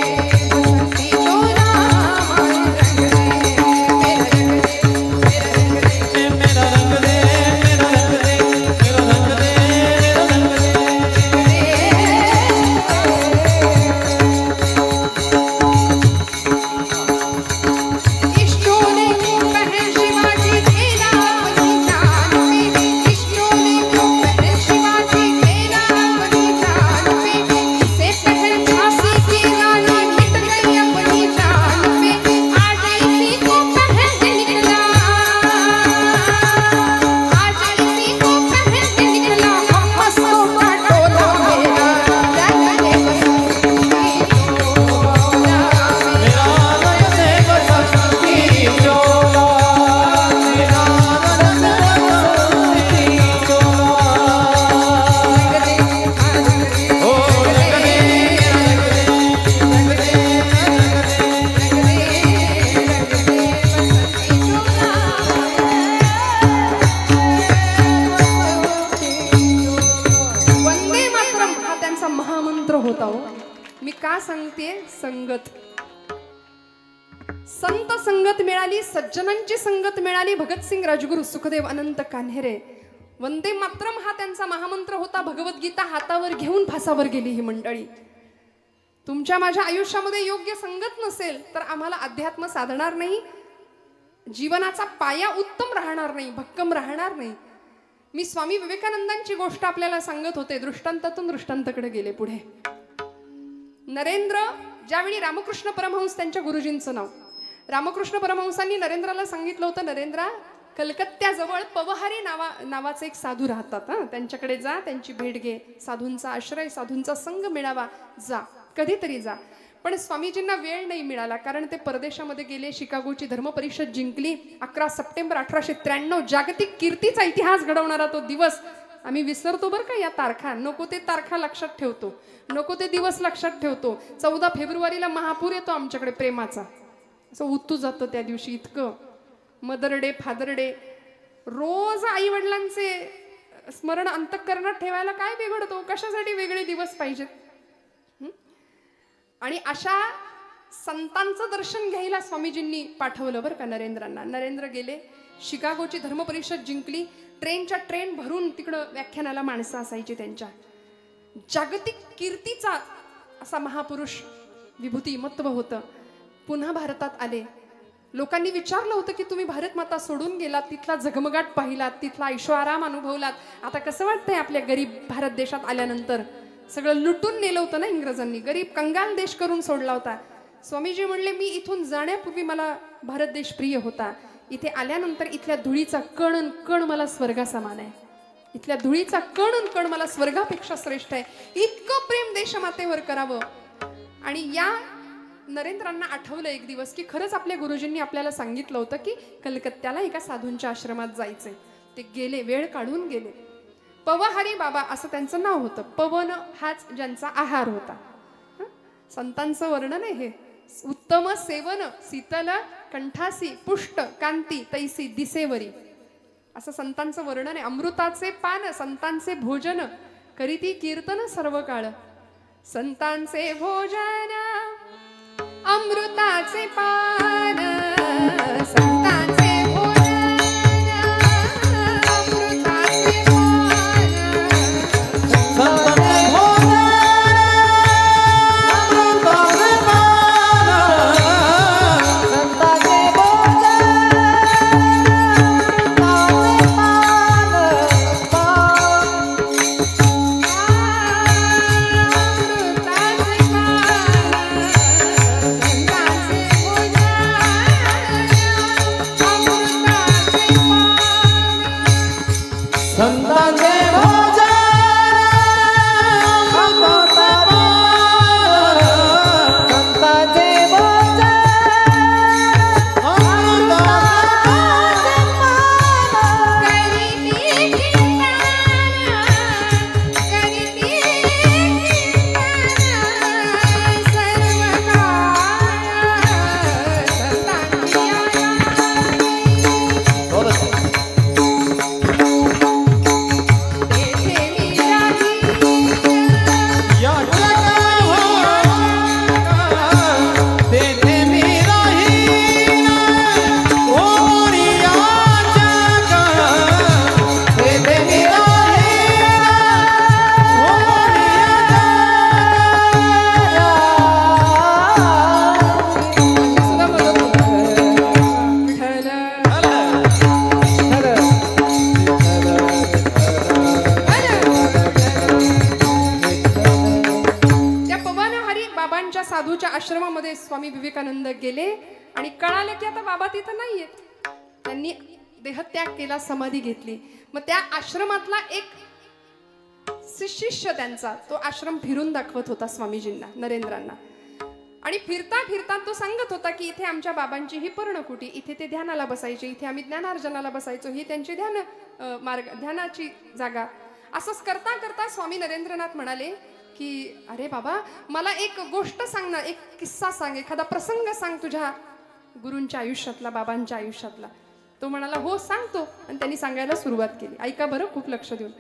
बसंती चोला, माय रंग दे, मेरा रंग दे, मेरा रंग दे, मेरा रंग दे, मेरा रंग दे, मेरा रंग दे, मेरा रंग दे. मी का सांगते, संगत, संत संगत मिळाली, सज्जनांची संगत मिळाली. भगतसिंग, राजगुरू, सुखदेव, अनंत कान्हेरे. वंदे मातरम हा त्यांचा महामंत्र होता. भगवद्गीता हातावर घेऊन फासावर गेली ही मंडळी. तुमच्या माझ्या आयुष्यामध्ये योग्य संगत नसेल तर आम्हाला अध्यात्म साधणार नाही, जीवनाचा पाया उत्तम राहणार नाही, भक्कम राहणार नाही. मी स्वामी विवेकानंदांची गोष्ट आपल्याला सांगत होते. दृष्टांतातून दृष्टांताकडे गेले पुढे. नरेंद्र, ज्यावेळी रामकृष्ण परमहंस त्यांच्या गुरुजींचं नाव, रामकृष्ण परमहंसांनी नरेंद्राला सांगितलं होतं, नरेंद्रा कलकत्त्याजवळ पवहारी नावाचे एक साधू राहतात, त्यांच्याकडे जा, त्यांची भेट घे, साधूंचा आश्रय, साधूंचा संग मिळावा, जा, कधीतरी जा. पण स्वामीजींना वेळ नाही मिळाला, कारण ते परदेशामध्ये गेले, शिकागोची धर्म परिषद जिंकली. 11 सप्टेंबर 1893 जागतिक कीर्तीचा इतिहास घडवणारा तो दिवस आम्ही विसरतो बरं का. या तारखा नको, ते तारखा लक्षात ठेवतो, नको ते दिवस लक्षात ठेवतो. 14 फेब्रुवारीला महापूर येतो आमच्याकडे प्रेमाचा, असं उतू जातं त्या दिवशी. इतकं मदर डे, फादर डे, रोज आई वडिलांचे स्मरण अंतःकरणात ठेवायला काय बिघडतो, कशासाठी वेगळे दिवस पाहिजेत. आणि अशा संतांचं दर्शन घ्यायला स्वामीजींनी पाठवलं बरं का नरेंद्रांना. नरेंद्र गेले, शिकागोची धर्म परिषद जिंकली. ट्रेनच्या ट्रेन भरून तिकडं व्याख्यानाला माणसं असायची. त्यांच्या जागतिक कीर्तीचा असा महापुरुष विभूती महत्व होतं. पुन्हा भारतात आले. लोकांनी विचारलं होतं की तुम्ही भारत माता सोडून गेलात, तिथला झगमगाट पाहिलात, तिथला ऐशोआराम अनुभवलात, आता कसं वाटतंय आपल्या गरीब भारत देशात आल्यानंतर. सगळं लुटून नेलं होतं ना इंग्रजांनी, गरीब कंगाल देश करून सोडला होता. स्वामीजी म्हणले, मी इथून जाण्यापूर्वी मला भारत देश प्रिय होता, इथे आल्यानंतर इथल्या धुळीचा कण कण मला स्वर्गा समान आहे, इथल्या धुळीचा कण कण मला स्वर्गापेक्षा श्रेष्ठ आहे. इतकं प्रेम देशमातेवर करावं. आणि या नरेंद्रांना आठवलं एक दिवस की खरंच आपल्या गुरुजींनी आपल्याला सांगितलं होतं की कलकत्त्याला एका साधूंच्या आश्रमात जायचंय. ते गेले, वेळ काढून गेले. पवहारी बाबा असं त्यांचं नाव होतं. पवन हाच ज्यांचा आहार होता. संतांचं वर्णन आहे हे. उत्तम सेवन, शीतल कंठासी, पुष्ट कांती तैसी दिसेवरी, असं संतांचं वर्णन आहे. अमृताचे पान, संतांचे भोजन, करीती कीर्तन सर्व काळ. संतांचे भोजन, अमृताचे पान, संतांचे भोजन, अमृताचे पान, संतांचे भोजन, अमृताचे पान, संतांचे भोजन, अमृताचे साधूच्या आश्रमामध्ये स्वामी विवेकानंद गेले आणि कळाले की आता बाबा तिथं नाहीयेत. त्यांनी देहत्याग केला, समाधी घेतली. मग त्या आश्रमातला एक शिष्य त्यांचा तो आश्रम फिरून दाखवत होता स्वामीजींना, नरेंद्रांना. आणि फिरता फिरता तो सांगत होता की इथे आमच्या बाबांची ही पर्णकुटी, इथे ते ध्यानाला बसायचे, इथे आम्ही ज्ञानार्जनाला बसायचो, ही त्यांची ध्यानाची जागा. असंच करता करता स्वामी नरेंद्रनाथ म्हणाले की अरे बाबा, मला एक गोष्ट सांग ना, एक किस्सा सांग, एखादा प्रसंग सांग तुझ्या गुरूंच्या आयुष्यातला, बाबांच्या आयुष्यातला. तो म्हणाला हो सांगतो. आणि त्यांनी सांगायला सुरुवात केली. ऐका बरं खूप लक्ष देऊन.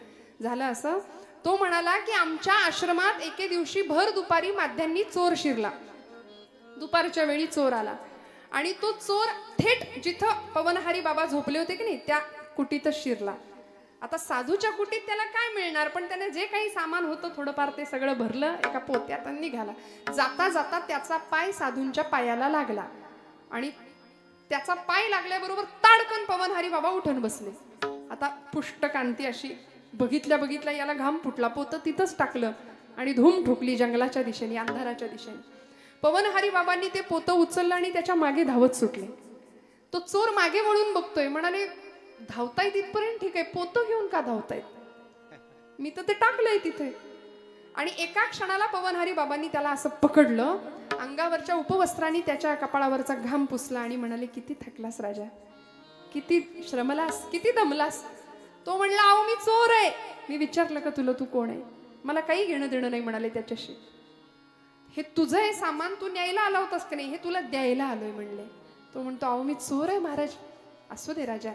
झालं असं, तो म्हणाला की आमच्या आश्रमात एके दिवशी भर दुपारी माध्यांनी चोर शिरला. दुपारच्या वेळी चोर आला आणि तो चोर थेट जिथं पवनहारी बाबा झोपले होते की नाही त्या कुटीतच शिरला. आता साधूच्या कुटीत त्याला काय मिळणार, पण त्याने जे काही सामान होतं थोडंफार ते सगळं भरलं, एका पोत्यात निघाला. जाता जाता त्याचा पाय साधूंच्या पायाला लागला आणि त्याचा पाय लागल्याबरोबर ताडकन पवनहारी बाबा उठून बसले. आता पुष्ट कांती अशी बघितल्या बघितल्या याला घाम फुटला. पोतं तिथंच टाकलं आणि धूम ठोकली जंगलाच्या दिशेने, अंधाराच्या दिशेने. पवनहारी बाबांनी ते पोतं उचललं आणि त्याच्या मागे धावत सुटले. तो चोर मागे वळून बघतोय, म्हणाले धावताय तिथपर्यंत ठीक आहे, पोतं घेऊन का धावतायत? मी तर ते टाकलंय तिथे. आणि एका क्षणाला पवनहारी बाबांनी त्याला असं पकडलं, अंगावरच्या उपवस्त्रांनी त्याच्या कपाळावरचा घाम पुसला आणि म्हणाले किती थकलास राजा, किती श्रमलास, किती दमलास? तो म्हणला अहो मी चोर आहे. मी विचारलं का तुला तू कोण आहे? मला काही घेणं देणं नाही म्हणाले त्याच्याशी. हे तुझं हे सामान तू न्यायला आला होतास का नाही, हे तुला द्यायला आलोय म्हणले. तो म्हणतो अहो मी चोर आहे महाराज. असू दे राजा.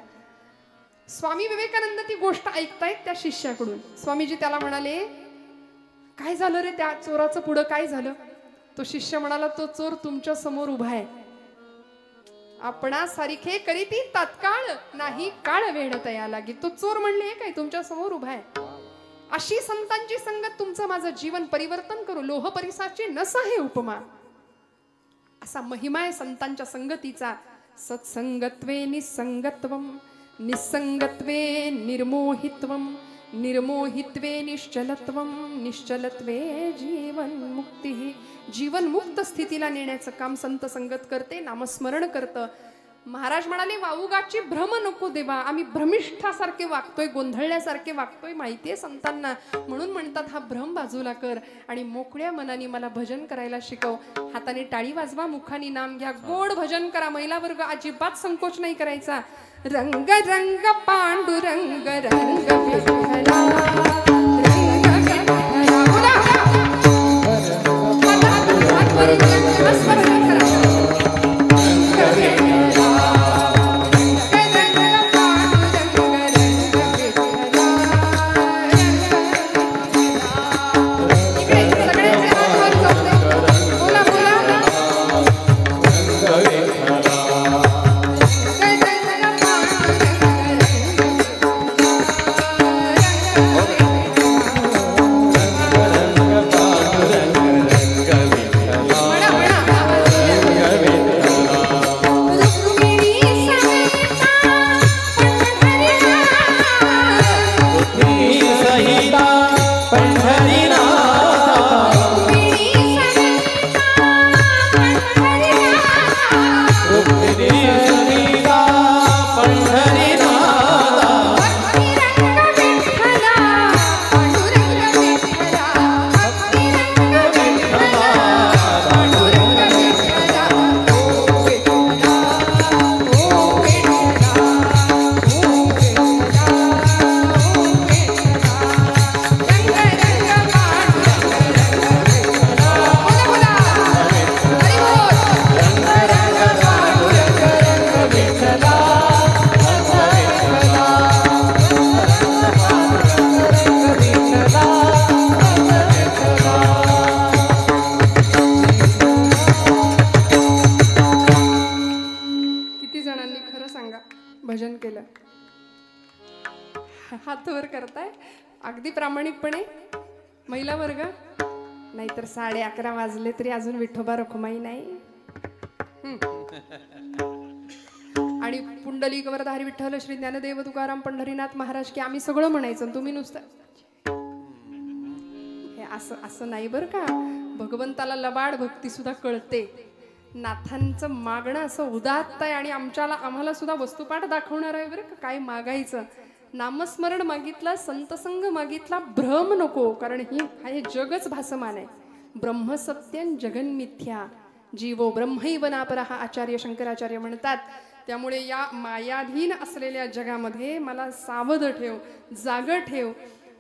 स्वामी विवेकानंद ती गोष्ट ऐकतायत त्या शिष्याकडून. स्वामीजी त्याला म्हणाले काय झालं रे त्या चोराचं पुढं काय झालं? तो शिष्य म्हणाला तो चोर तुमच्या समोर उभा आहे. आपणा सारिखे करीती तात्काळ नाही काळ वेळ तया लागी. तो चोर म्हणले काय तुमच्या समोर उभा आहे. अशी संतांची संगत तुमचं माझं जीवन परिवर्तन करू. लोह परिसाची नसा हे उपमा. असा महिमा आहे संतांच्या संगतीचा. सत्संगत्वे निसंगत्वम, निसंगत्वे निर्मोहित्वम, निर्मोहित्वे निश्चलत्वम, निश्चलत्वे जीवन मुक्ती. जीवन मुक्त स्थितीला नेण्याचं काम संत संगत करते, नामस्मरण करतं. महाराज म्हणाले वाऊगाची भ्रम नको देवा. आम्ही भ्रमिष्ठासारखे वागतोय, गोंधळल्यासारखे वागतोय माहितीये संतांना. म्हणून म्हणतात हा भ्रम बाजूला कर आणि मोकळ्या मनाने मला भजन करायला शिकव. हाताने टाळी वाजवा, मुखाने नाम घ्या, गोड भजन करा. महिला वर्ग अजिबात संकोच नाही करायचा. रंग रंग पांडुरंग रंग विठ्ठला, रंग विठ्ठला. बोला भजन केलं? हात वर करताय अगदी प्रामाणिकपणे महिला वर्ग. नाहीतर 11:30 वाजले तरी अजून विठोबा रखुमाई नाही. आणि पुंडलिक वरधारी विठ्ठल श्री ज्ञानदेव तुकाराम पंढरीनाथ महाराज की आम्ही सगळं म्हणायचं, तुम्ही नुसतं हे असं असं नाही बरं का. भगवंताला लबाड भक्ती सुद्धा कळते. नाथांचं मागणं असं उदात्त आहे आणि आम्हाला सुद्धा वस्तुपाठ दाखवणार आहे बरं का. काय मागायचं? नामस्मरण मागितलं, संतसंग मागितला, भ्रम नको. कारण हे जगच भासमान आहे. ब्रह्मसत्यं जगन मिथ्या, जीवो ब्रह्मैव नापरः आचार्य शंकराचार्य म्हणतात. त्यामुळे या मायाधीन असलेल्या जगामध्ये मला सावध ठेव, जाग ठेव.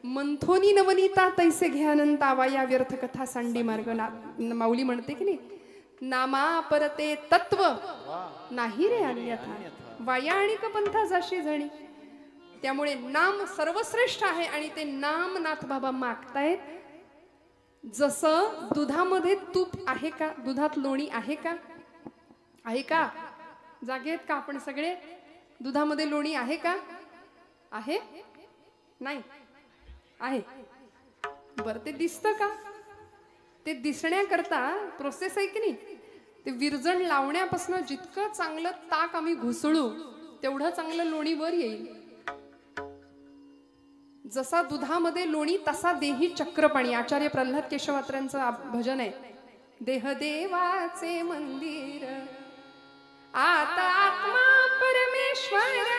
मंथोनी नवनीता तैसे घ्यानंतावा, या व्यर्थ कथा सांडी मार्ग माऊली म्हणते की नाही. नामा परते तत्व नाही रे अन्यथा, वाया आणि पंथा जाशी जणी. त्यामुळे नाम सर्वश्रेष्ठ आहे आणि ते नाम नाथ बाबा मागतायत. जसं दुधामध्ये तूप आहे का, दुधात लोणी आहे का? आहे का? जागेत का आपण सगळे? दुधामध्ये लोणी आहे का? आहे? नाही आहे. बरं ते दिसतं का? ते दिसण्याकरता प्रोसेस आहे की नाही. ते विरजण लावण्यापासून जितकं चांगलं ताक आम्ही घुसळू तेवढं चांगलं लोणी वर येईल. जसा दुधामध्ये लोणी तसा देही चक्रपाणी. आचार्य प्रल्हाद केशवात्र्यांचं भजन आहे. देहदेवाचे मंदिर, आता आत्मा परमेश्वरा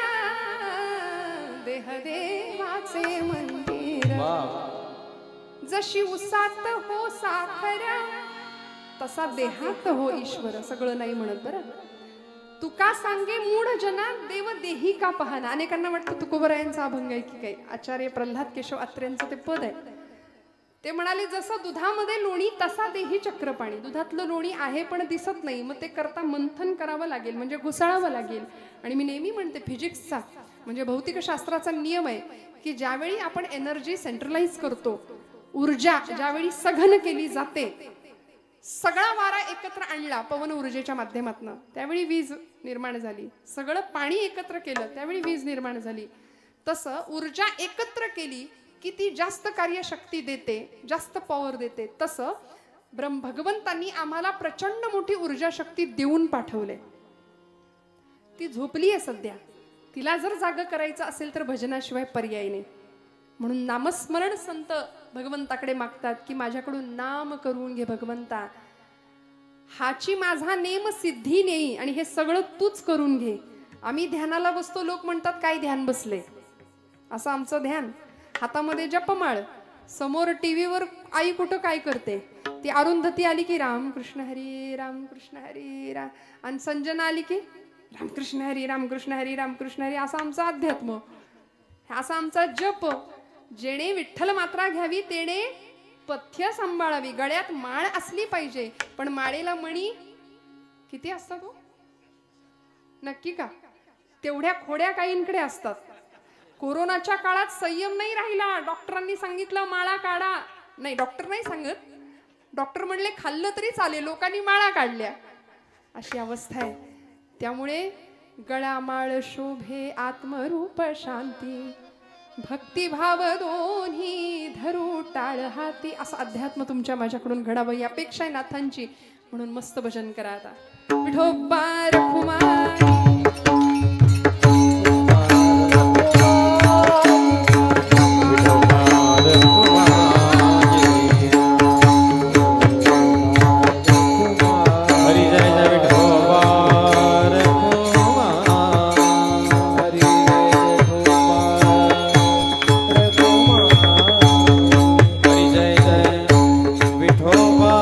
देहदेवाचे मंदिर. जशी उसात हो साखर तसा देहात हो ईश्वर. सगळं नाही म्हणत बरं. तुका सांगे मूढ जना देव देही का पाहना. अनेकांना वाटतं तुकोबरायांचा अभंग आहे की काही. आचार्य प्रल्हाद केशव अत्र्यांचं ते पद आहे. ते म्हणाले जसं दुधामध्ये लोणी तसा देही चक्रपाणी. दुधातलं लोणी आहे पण दिसत नाही, मग ते करता मंथन करावं लागेल, म्हणजे घुसळावं लागेल. आणि मी नेहमी म्हणते फिजिक्सचा म्हणजे भौतिकशास्त्राचा नियम आहे की ज्यावेळी आपण एनर्जी सेंट्रलाइज करतो, ऊर्जा ज्यावेळी सघन केली जाते, सगळा वारा एकत्र आणला पवन ऊर्जेच्या माध्यमातून, त्यावेळी वीज निर्माण झाली. सगळं पाणी एकत्र केलं त्यावेळी वीज निर्माण झाली. तसं ऊर्जा एकत्र केली की ती जास्त कार्यशक्ती देते, जास्त पॉवर देते. तसं भगवंतांनी आम्हाला प्रचंड मोठी ऊर्जा शक्ती देऊन पाठवले. ती झोपली आहे सध्या. तिला जर जाग करायचं असेल तर भजनाशिवाय पर्याय नाही. म्हणून नामस्मरण संत भगवंताकडे मागतात की माझ्याकडून नाम करून घे भगवंता, हाची माझा नेम सिद्धी नेई आणि हे सगळं तूच करून घे. आम्ही ध्यानाला बसतो, लोक म्हणतात काय ध्यान बसले. असं आमचं ध्यान. हातामध्ये जपमाळ, समोर टीव्हीवर आई कुठं काय करते, ती अरुंधती आली की रामकृष्ण हरी रामकृष्ण हरी राम, आणि संजना आली की रामकृष्ण हरी रामकृष्ण हरी रामकृष्ण हरी. असा आमचा अध्यात्म, असा आमचा जप. जेणे विठ्ठल मात्रा घ्यावी तेणे पथ्य सांभाळावी. गळ्यात माळ असली पाहिजे, पण माळेला मणी किती असतात हो? नक्की का? तेवढ्या खोड्या काहींकडे असतात. कोरोनाच्या काळात संयम नाही राहिला. डॉक्टरांनी सांगितलं माळा काढा. नाही, डॉक्टर नाही सांगत. डॉक्टर म्हणले खाल्लं तरी चालेल, लोकांनी माळा काढल्या. अशी अवस्था आहे. त्यामुळे गळा माळ शोभे आत्मरूप शांती, भक्तिभाव दोन्ही धरू टाळ हाती. असं अध्यात्म तुमच्या माझ्याकडून घडावं ही अपेक्षा आहे नाथांची. म्हणून मस्त भजन करा आता. विठोबा रखुमाई विठोबा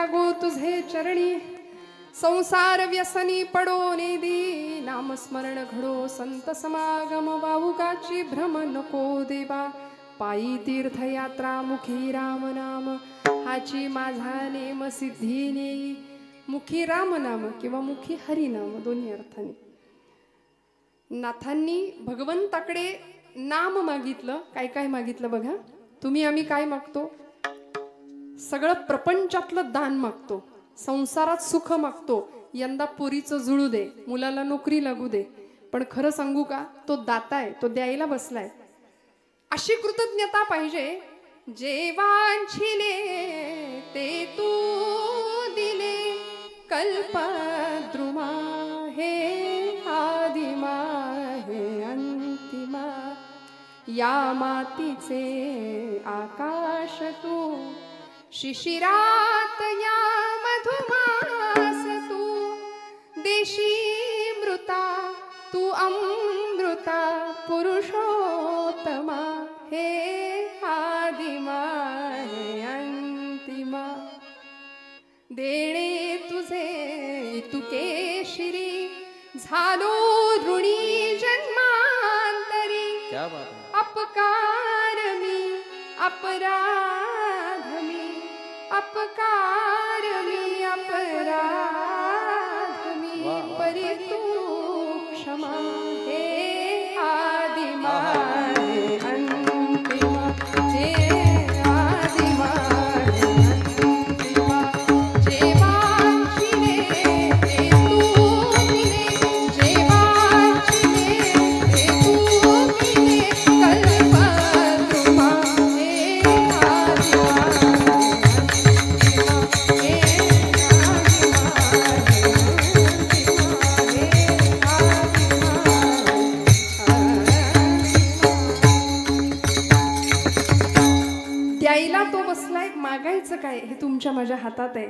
लागो तुझे चरणी, संसार व्यसनी पडो नेदी, नामस्मरण घडो संत समागम, वाहुकाची भ्रम नको देवा, पायी तीर्थयात्रा मुखी राम नाम, हाची माझा नेम सिद्धी नेई, मुखी राम नाम किंवा मुखी हरी नाम दोन्ही अर्थाने. नाथांनी भगवंताकडे नाम मागितलं. काय काय मागितलं बघा. तुम्ही आम्ही काय मागतो? सगळं प्रपंचातलं दान मागतो, संसारात सुख मागतो, यंदा पोरीचं जुळू दे, मुलाला नोकरी लागू दे. पण खरं सांगू का, तो दाता आहे, तो द्यायला बसलाय. अशी कृतज्ञता पाहिजे. जे वांछिले ते तू दिले, कल्पद्रुमा हे आदिमा हे अंतिमा, या मातीचे आकाश तू, शिशिरात या मधुमास तू, देशी मृता तू अमृता, पुरुषोत्तमा हे आदिमा हे अंतिमा. देणे तुझे तुके शिरी, झालो ऋणी जन्मांतरी. क्या बात है. अपकार मी अपराध मी, अपकार मी अपराध मी, परी तू क्षमा हे आदिमा हे अंतिमा, हे आदिमा हे अंतिमा. जे वांछिले ते तू दिले, जे वांछिले ते तू दिले, कल्पद्रुमा हे आदिमा हे द्यायला तो बसलाय. मागायचं काय हे तुमच्या माझ्या हातात आहे.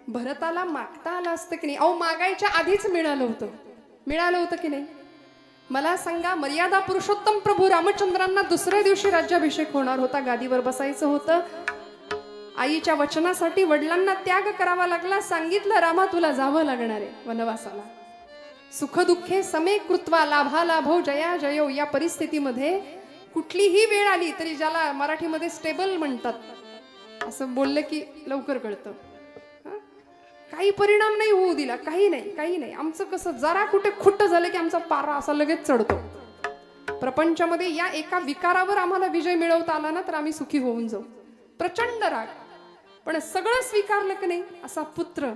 भरताला मागता आलं असतं की नाही? अहो मागायच्या आधीच मिळालं होतं की नाही? मला सांगा, मर्यादा पुरुषोत्तम प्रभू रामचंद्रांना दुसऱ्या दिवशी राज्याभिषेक होणार होता, गादीवर बसायचं होतं. आईच्या वचनासाठी वडिलांना त्याग करावा लागला. सांगितलं, रामा तुला जावं लागणार आहे वनवासाला. सुखदुःखे समे कृत्वा लाभा लाभो जया जयो. या परिस्थितीमध्ये कुठलीही वेळ आली तरी, ज्याला मराठीमध्ये स्टेबल म्हणतात, असं बोललं की लवकर कळतं. काही परिणाम नाही होऊ दिला, काही नाही. आमचं कसं, जरा कुठे खुट्ट झालं की आमचा पारा असा लगेच चढतो. प्रपंचामध्ये या एका विकारावर आम्हाला विजय मिळवता आला ना तर आम्ही सुखी होऊन जाऊ. प्रचंड राग, पण सगळं स्वीकारलं की नाही. असा पुत्र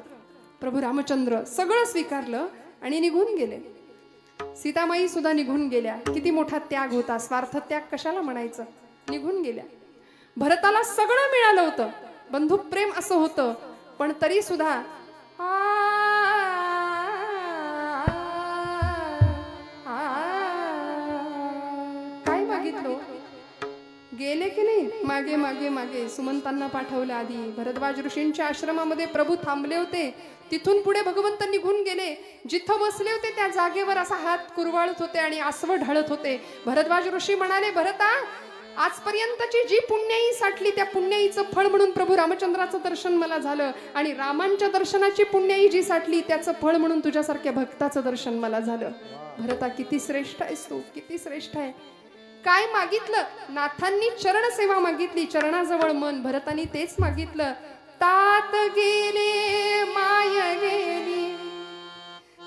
प्रभू रामचंद्र सगळं स्वीकारलं आणि निघून गेले. सीतामाई सुद्धा निघून गेल्या. किती मोठा त्याग होता, स्वार्थ त्याग कशाला म्हणायचं. निघून गेल्या. भरताला सगळं मिळालं होतं, बंधू प्रेम असं होतं, पण तरी सुद्धा काय मागितलं. गेले की नाही. मागे मागे मागे सुमंतांना पाठवलं. आधी भरद्वाज ऋषींच्या आश्रमामध्ये प्रभू थांबले होते. तिथून पुढे भगवंत निघून गेले. जिथं बसले होते त्या जागेवर असा हात कुरवाळत होते आणि आसव ढळत होते. भरद्वाज ऋषी म्हणाले, भरता, आजपर्यंतची जी पुण्याई साठली त्या पुण्याईचं फळ म्हणून प्रभू रामचंद्राचं दर्शन मला झालं, आणि रामांच्या दर्शनाची पुण्याई जी साठली त्याचं फळ म्हणून तुझ्यासारख्या भक्ताचं दर्शन मला झालं. भरता, किती श्रेष्ठ आहेस तू, किती श्रेष्ठ आहे. काय मागितलं? नाथांनी चरण सेवा मागितली, चरणाजवळ मन. भरतानी तेच मागितलं. तात गेले माय गेली,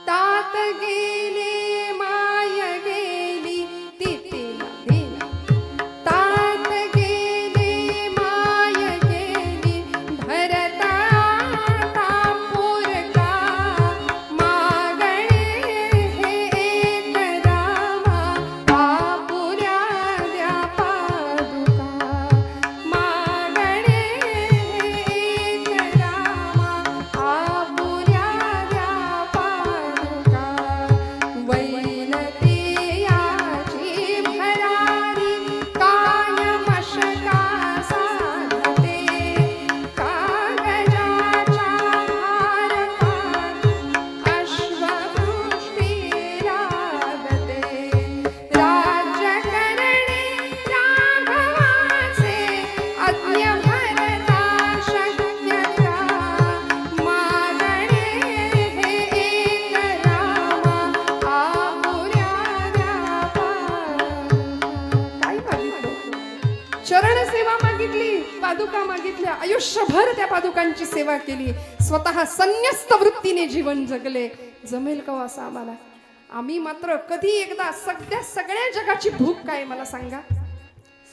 तात गेले माय गेली, तिथे तात गेले माय गेली. भरता तापुरका मागणे हे एक रामा, तापुऱ्या द्या पादुका मागणे हे एक रामा, तापुऱ्या द्या पादुका. वै पादुका मागितल्या, आयुष्यभर त्या पादुकांची सेवा केली, स्वतः संन्यस्त वृत्तीने जीवन जगले. जमेल का असं आम्हाला? आम्ही मात्र कधी एकदा सगळ्या जगाची भूक काय मला सांगा?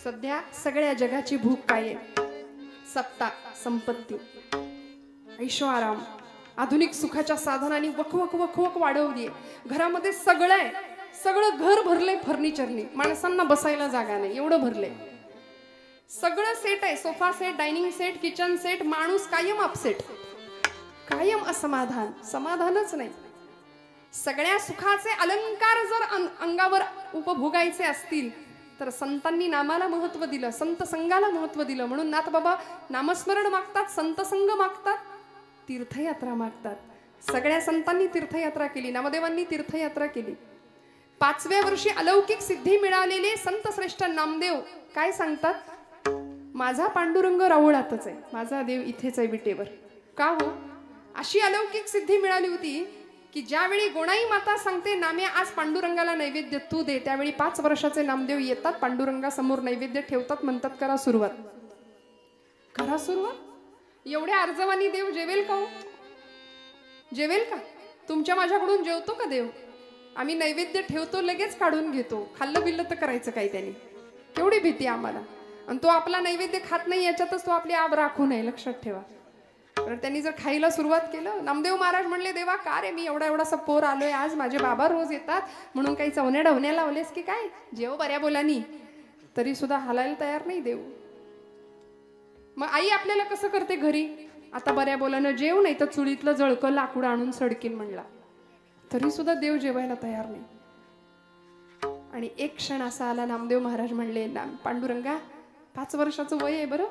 सध्या सगळ्या जगाची भूक काय आहे? सत्ता, संपत्ती, ऐशो आराम, आधुनिक सुखाच्या साधनांनी वखवक वखवक वाढवली. घरामध्ये सगळं आहे, सगळं घर भरलंय फर्निचरनी, माणसांना बसायला जागा नाही एवढं भरलंय. सगळं सेट आहे, sofa set, dining set, kitchen set. माणूस कायम अपसेट, कायम असमाधान, समाधानच नाही. सगळ्या सुखाचे अलंकार जर अंगावर उपभोगायचे असतील तर संतांनी नामाला महत्व दिलं, संत संगाला महत्व दिलं. म्हणून नाथ बाबा नामस्मरण मागतात, संत संग मागतात, तीर्थयात्रा मागतात. सगळ्या संतांनी तीर्थयात्रा केली, नामदेवांनी तीर्थयात्रा केली. 5व्या वर्षी अलौकिक सिद्धी मिळालेले संत श्रेष्ठ नामदेव काय सांगतात? माझा पांडुरंग राऊळातच आहे, माझा देव इथेच आहे विटेवर. का हो? अशी अलौकिक सिद्धी मिळाली होती की ज्यावेळी गोणाई माता सांगते नाम्या आज पांडुरंगाला नैवेद्य तू दे, त्यावेळी 5 वर्षाचे नामदेव येतात, पांडुरंगासमोर नैवेद्य ठेवतात, म्हणतात करा सुरुवात, करा सुरुवात. एवढ्या अर्जवानी देव जेवेल का हो? जेवेल का? तुमच्या माझ्याकडून जेवतो का देव? आम्ही नैवेद्य ठेवतो, लगेच काढून घेतो. खाल्लं बिल्लं तर करायचं काय त्याने? केवढी भीती आम्हाला. आणि तो आपला नैवेद्य खात नाही याच्यातच तो आपली आब राखू नये, लक्षात ठेवा. तर त्यांनी जर खायला सुरुवात केलं, नामदेव महाराज म्हणले देवा का रे, मी एवढा पोर आलोय आज, माझे बाबा रोज येतात म्हणून काही चवण्या डवण्या लावलेस की काय? जेव बऱ्या बोलानी. तरी सुद्धा हालायला तयार नाही देव. मग आई आपल्याला कसं करते घरी? आता बऱ्या बोलानं जेव, नाही तर चुलीतलं जळकं लाकूड आणून सडकीन म्हणला, तरी सुद्धा देव जेवायला तयार नाही. आणि एक क्षण असा आला, नामदेव महाराज म्हणले पांडुरंगा 5 वर्षाचं वय आहे बरं.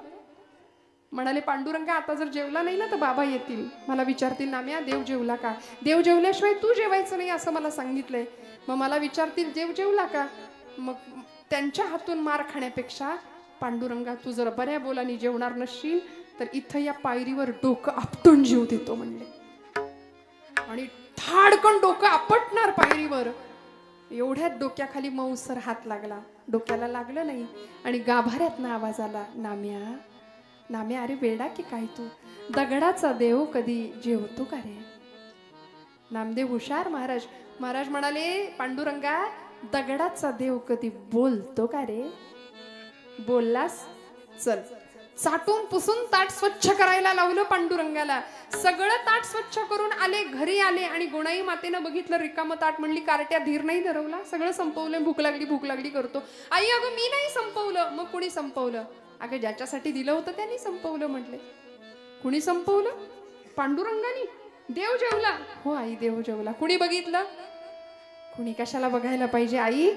म्हणाले पांडुरंगा आता जर जेवला नाही ना तर बाबा येतील, मला विचारतील नाम्या देव जेवला का? देव जेवल्याशिवाय तू जेवायचं नाही असं मला सांगितलंय. मग मला विचारतील देव जेवला का? मग त्यांच्या हातून मार खाण्यापेक्षा पांडुरंगा तू जर बऱ्या बोलानी जेवणार नसशील तर इथं या पायरीवर डोकं आपटून जीव देतो म्हणले. आणि थाडकन डोकं आपटणार पायरीवर. एवढ्यात डोक्याखाली मऊसर हात लागला, डोक्याला लागलं नाही आणि गाभाऱ्यातनं आवाज आला, नाम्या नाम्या, अरे वेडा की काय तू? दगडाचा देव कधी जेवतो का रे? नामदेव हुशार महाराज. महाराज म्हणाले पांडुरंगा दगडाचा देव कधी बोलतो का रे? बोललास चल. चाटून पुसून ताट स्वच्छ करायला लावलं पांडुरंगाला. सगळं ताट स्वच्छ करून आले, घरी आले आणि गोणाई मातेनं बघितलं रिकामं ताट. म्हणली कारट्या धीर नाही धरवला, सगळं संपवलं, भूक लागली करतो. आई अगं मी नाही संपवलं. मग कुणी संपवलं? अगं ज्याच्यासाठी दिलं होतं त्यांनी संपवलं म्हटले. कुणी संपवलं? पांडुरंगानी. देव जेवला? हो आई देव जेवला. कुणी बघितलं? कुणी कशाला बघायला पाहिजे आई?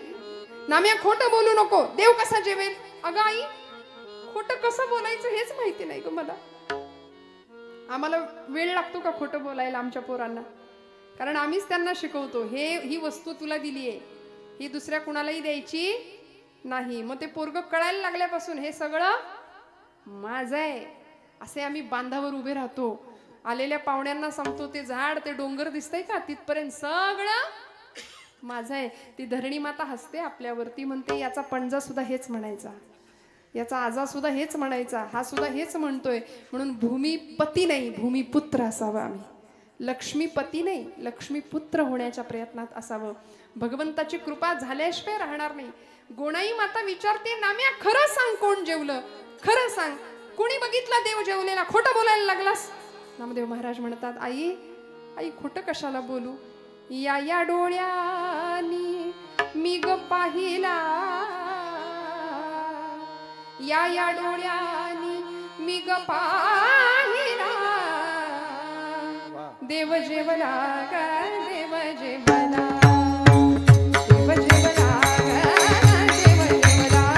नाम्या खोटं बोलू नको, देव कसा जेवेल? अगं आई खोटं कसं बोलायचं हेच माहिती नाही ग मला. आम्हाला वेळ लागतो का खोटं बोलायला आमच्या पोरांना? कारण आम्हीच त्यांना शिकवतो, ही वस्तू तुला दिली आहे, ही दुसऱ्या कुणालाही द्यायची नाही. मग ते पोरग कळायला लागल्यापासून हे सगळं माझं आहे असे आम्ही बांधावर उभे राहतो. आलेल्या पाहुण्यांना सांगतो ते झाड ते डोंगर दिसतंय का तिथपर्यंत सगळं माझं आहे. ती धरणी माता हसते आपल्यावरती, म्हणते याचा पणजा सुद्धा हेच म्हणायचा, याचा आजा सुद्धा हेच म्हणायचा, हा सुद्धा हेच म्हणतोय. म्हणून भूमिपती नाही भूमिपुत्र असावं आम्ही. लक्ष्मीपती नाही लक्ष्मीपुत्र होण्याच्या प्रयत्नात असावं. भगवंताची कृपा झाल्याशिवाय राहणार नाही. गोणाई माता विचारते नाम्या खरं सांग कोण जेवलं? खरं सांग कोणी बघितलं देव जेवलेला? खोटं बोलायला लागलास? नामदेव महाराज म्हणतात आई आई खोटं कशाला बोलू? या डोळ्यानी मी ग पाहिला, या डोळ्यानी मी ग पाहिला, देव जेवला ग देव जेवला, देव जेवला ग देव जेवला,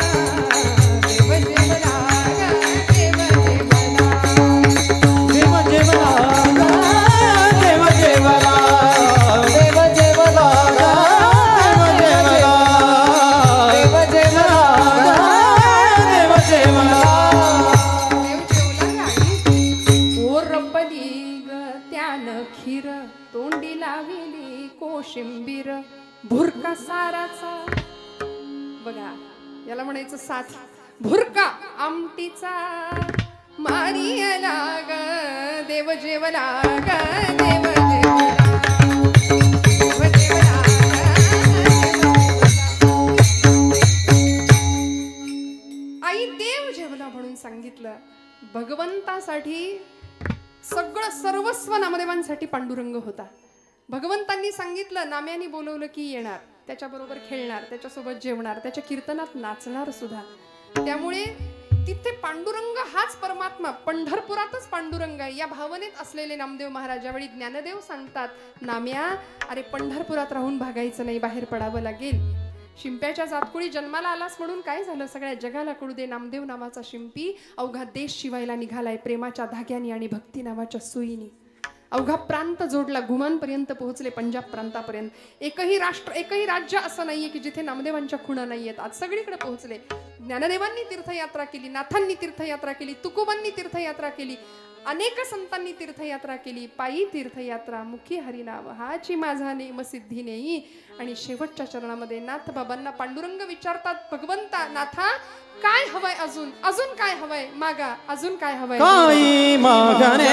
देव जेवला ग देव जेवला, देव जेवला ग देव जेवला, देव जेवला ग देव जेवला, देव जेवला ग देव जेवला. खीर तोंडी लाविली कोशिंबीर भुरका साराचा. बघा याला म्हणायचं साथ. भुरका आमटीचा हरी आला ग देव जेवला ग देव जेवला देव जेवला आई देव जेवला म्हणून सांगितलं. भगवंतासाठी सगळं सर्वस्व नामदेवांसाठी पांडुरंग होता. भगवंतांनी सांगितलं, नाम्याने बोलवलं की येणार, त्याच्याबरोबर खेळणार, त्याच्यासोबत जेवणार, त्याच्या कीर्तनात नाचणार सुद्धा. त्यामुळे तिथे पांडुरंग हाच परमात्मा, पंढरपुरातच पांडुरंग आहे या भावनेत असलेले नामदेव महाराज. ज्यावेळी ज्ञानदेव सांगतात, नाम्या अरे पंढरपुरात राहून भागायचं नाही, बाहेर पडावं लागेल. शिंप्याच्या जातकुळी जन्माला आलास म्हणून काय झालं, सगळ्या जगाला कळू दे नामदेव नावाचा शिंपी अवघा देश शिवायला निघालाय प्रेमाच्या धाग्यानी आणि भक्ती नावाच्या सुईनी. अवघा प्रांत जोडला, घुमांपर्यंत पोहोचले, पंजाब प्रांतापर्यंत. एकही राष्ट्र एकही राज्य असं नाहीये की जिथे नामदेवांच्या खुणा नाहीयेत. आज सगळीकडे पोहोचले. ज्ञानदेवांनी तीर्थयात्रा केली, नाथांनी तीर्थयात्रा केली, तुकोबांनी तीर्थयात्रा केली, अनेक संतांनी तीर्थयात्रा केली. पायी तीर्थयात्रा मुखी हरिनाव हाची माझा नेम सिद्धी नेई. आणि शेवटच्या चरणामध्ये नाथ बाबांना पांडुरंग विचारतात, भगवंता नाथा काय हवंय, अजून अजून काय हवंय मागा, अजून काय हवंय. काही मागणे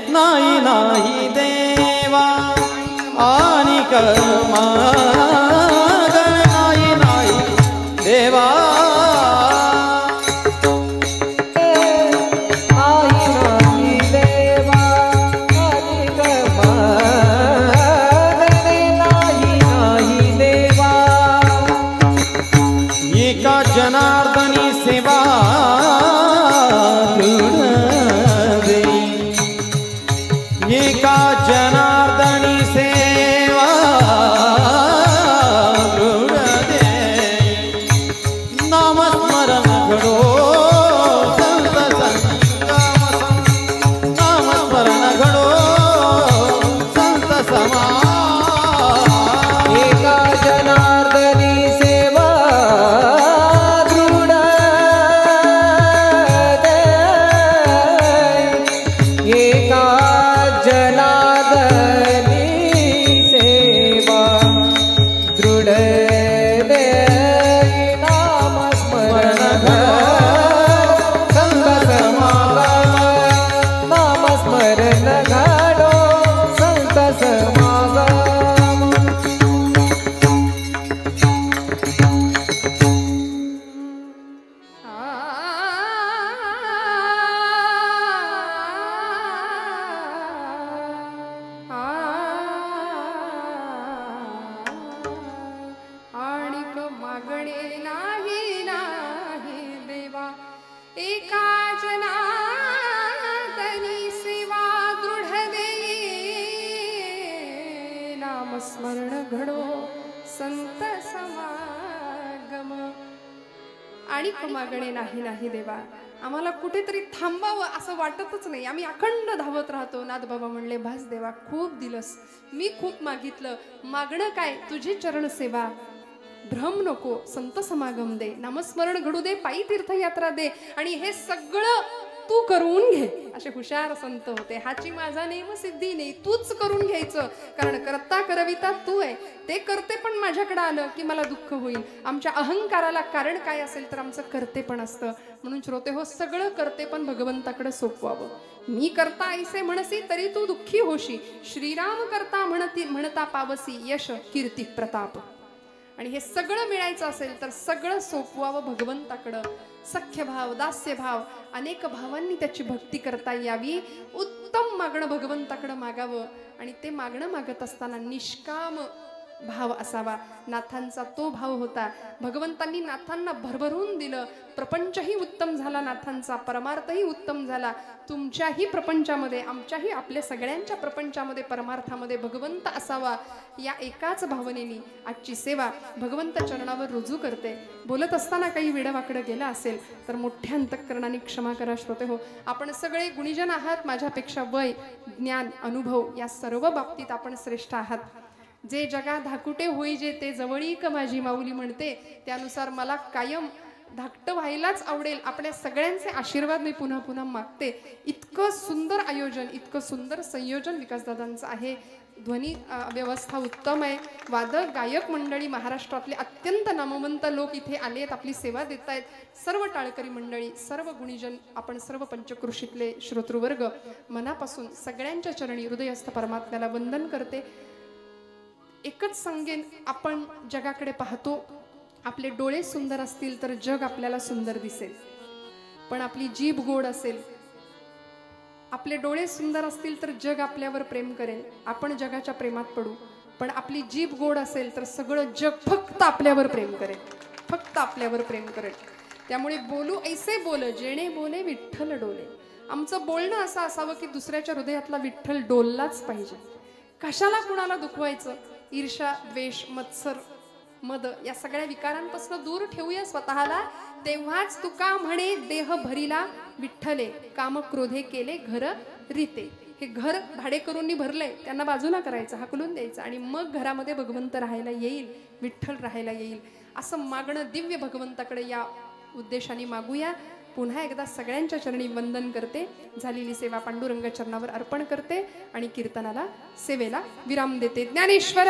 नाही नाही देवा आणि मागण नाही नाही देवा. जनार्दनी सेवा दे, एका जनार्दनी सेवा दे. नामस्मरण घडो संत संगम, नामस्मरण घडो संत समा. एका जनार्दनी सेवा स्मरण घडो संत समागम. आणि मागणे नाही नाही देवा. आम्हाला कुठेतरी थांबावं असं वाटतच नाही. आम्ही अखंड धावत राहतो. नाथ बाबा म्हणले, भास देवा खूप दिलस, मी खूप मागितलं, मागणं काय, तुझी चरण सेवा. भ्रम नको, संत समागम दे, नामस्मरण घडू दे, पायी तीर्थयात्रा दे, आणि हे सगळं तू करून घे. असे हुशार संत होते. हाची माझा नेम सिद्धी नाही, तूच करून घ्यायचं. कारण करता करविता तू आहे. ते करते पण माझ्याकडे आलं की मला दुःख होईल. आमच्या अहंकाराला कारण काय असेल तर आमचं करते पण असतं. म्हणून श्रोते हो, सगळं करते पण भगवंताकडे सोपवावं. मी करता ऐसे म्हणसी तरी तू दुःखी होशी, श्रीराम करता म्हणता पावसी यश कीर्ती प्रताप. आणि हे सगळं मिळायचं असेल तर सगळं सोपवावं भगवंताकडं. सख्यभाव, दास्यभाव, अनेक भावांनी त्याची भक्ती करता यावी. उत्तम मागणं भगवंताकडं मागावं. आणि ते मागणं मागत असताना निष्काम भाव असावा. नाथांचा तो भाव होता. भगवंतांनी नाथांना भरभरून दिलं. प्रपंचही उत्तम झाला नाथांचा, परमार्थही उत्तम झाला. तुमच्याही प्रपंचामध्ये, आमच्याही, आपल्या सगळ्यांच्या प्रपंचामध्ये, परमार्थामध्ये भगवंत असावा, या एकाच भावनेने आजची सेवा भगवंत चरणावर रुजू करते. बोलत असताना काही वेडवाकडं गेला असेल तर मोठ्या अंतःकरणाने क्षमा करा श्रोते हो. आपण सगळे गुणीजन आहात. माझ्यापेक्षा वय, ज्ञान, अनुभव या सर्व बाबतीत आपण श्रेष्ठ आहात. जे जगा धाकुटे होई जे ते जवळीक माझी माऊली म्हणते, त्यानुसार मला कायम धाकटं व्हायलाच आवडेल. आपल्या सगळ्यांचे आशीर्वाद मी पुन्हा पुन्हा मागते. इतकं सुंदर आयोजन, इतकं सुंदर संयोजन विकासदादांचं आहे. ध्वनी व्यवस्था उत्तम आहे. वादक गायक मंडळी महाराष्ट्रातले अत्यंत नामवंत लोक इथे आले आहेत, आपली सेवा देत आहेत. सर्व टाळकरी मंडळी, सर्व गुणीजन, आपण सर्व पंचक्रोशीतले श्रोतृवर्ग मनापासून सगळ्यांच्या चरणी हृदयस्थ परमात्म्याला वंदन करते. एकच सांगेन, आपण जगाकडे पाहतो, आपले डोळे सुंदर असतील तर जग आपल्याला सुंदर दिसेल. पण आपली जीभ गोड असेल, आपले डोळे सुंदर असतील तर जग आपल्यावर प्रेम करेल. आपण जगाच्या प्रेमात पडू, पण आपली जीभ गोड असेल तर सगळं जग फक्त आपल्यावर प्रेम करेल, फक्त आपल्यावर प्रेम करेल. त्यामुळे बोलू ऐसे बोल जेणे बोले विठ्ठल डोले. आमचं बोलणं असं असावं की दुसऱ्याच्या हृदयातला विठ्ठल डोललाच पाहिजे. कशाला कुणाला दुखवायचं? ईर्ष्या, द्वेष, मत्सर, मद या सगळ्या विकारांपासून दूर ठेवूया स्वतःला. तेव्हाच तुका म्हणे देह भरिला विठ्ठले, काम क्रोधे केले घर रीते. हे घर भाडेकरूंनी भरलंय, त्यांना बाजूला करायचं, हाकलून द्यायचं, आणि मग घरामध्ये भगवंत राहायला येईल, विठ्ठल राहायला येईल. असं मागणं दिव्य भगवंताकडे या उद्देशाने मागूया. पुन्हा एकदा सगळ्यांच्या चरणी वंदन करते. झालेली सेवा पांडुरंग चरणावर अर्पण करते आणि कीर्तनाला, सेवेला विराम देते. ज्ञानेश्वर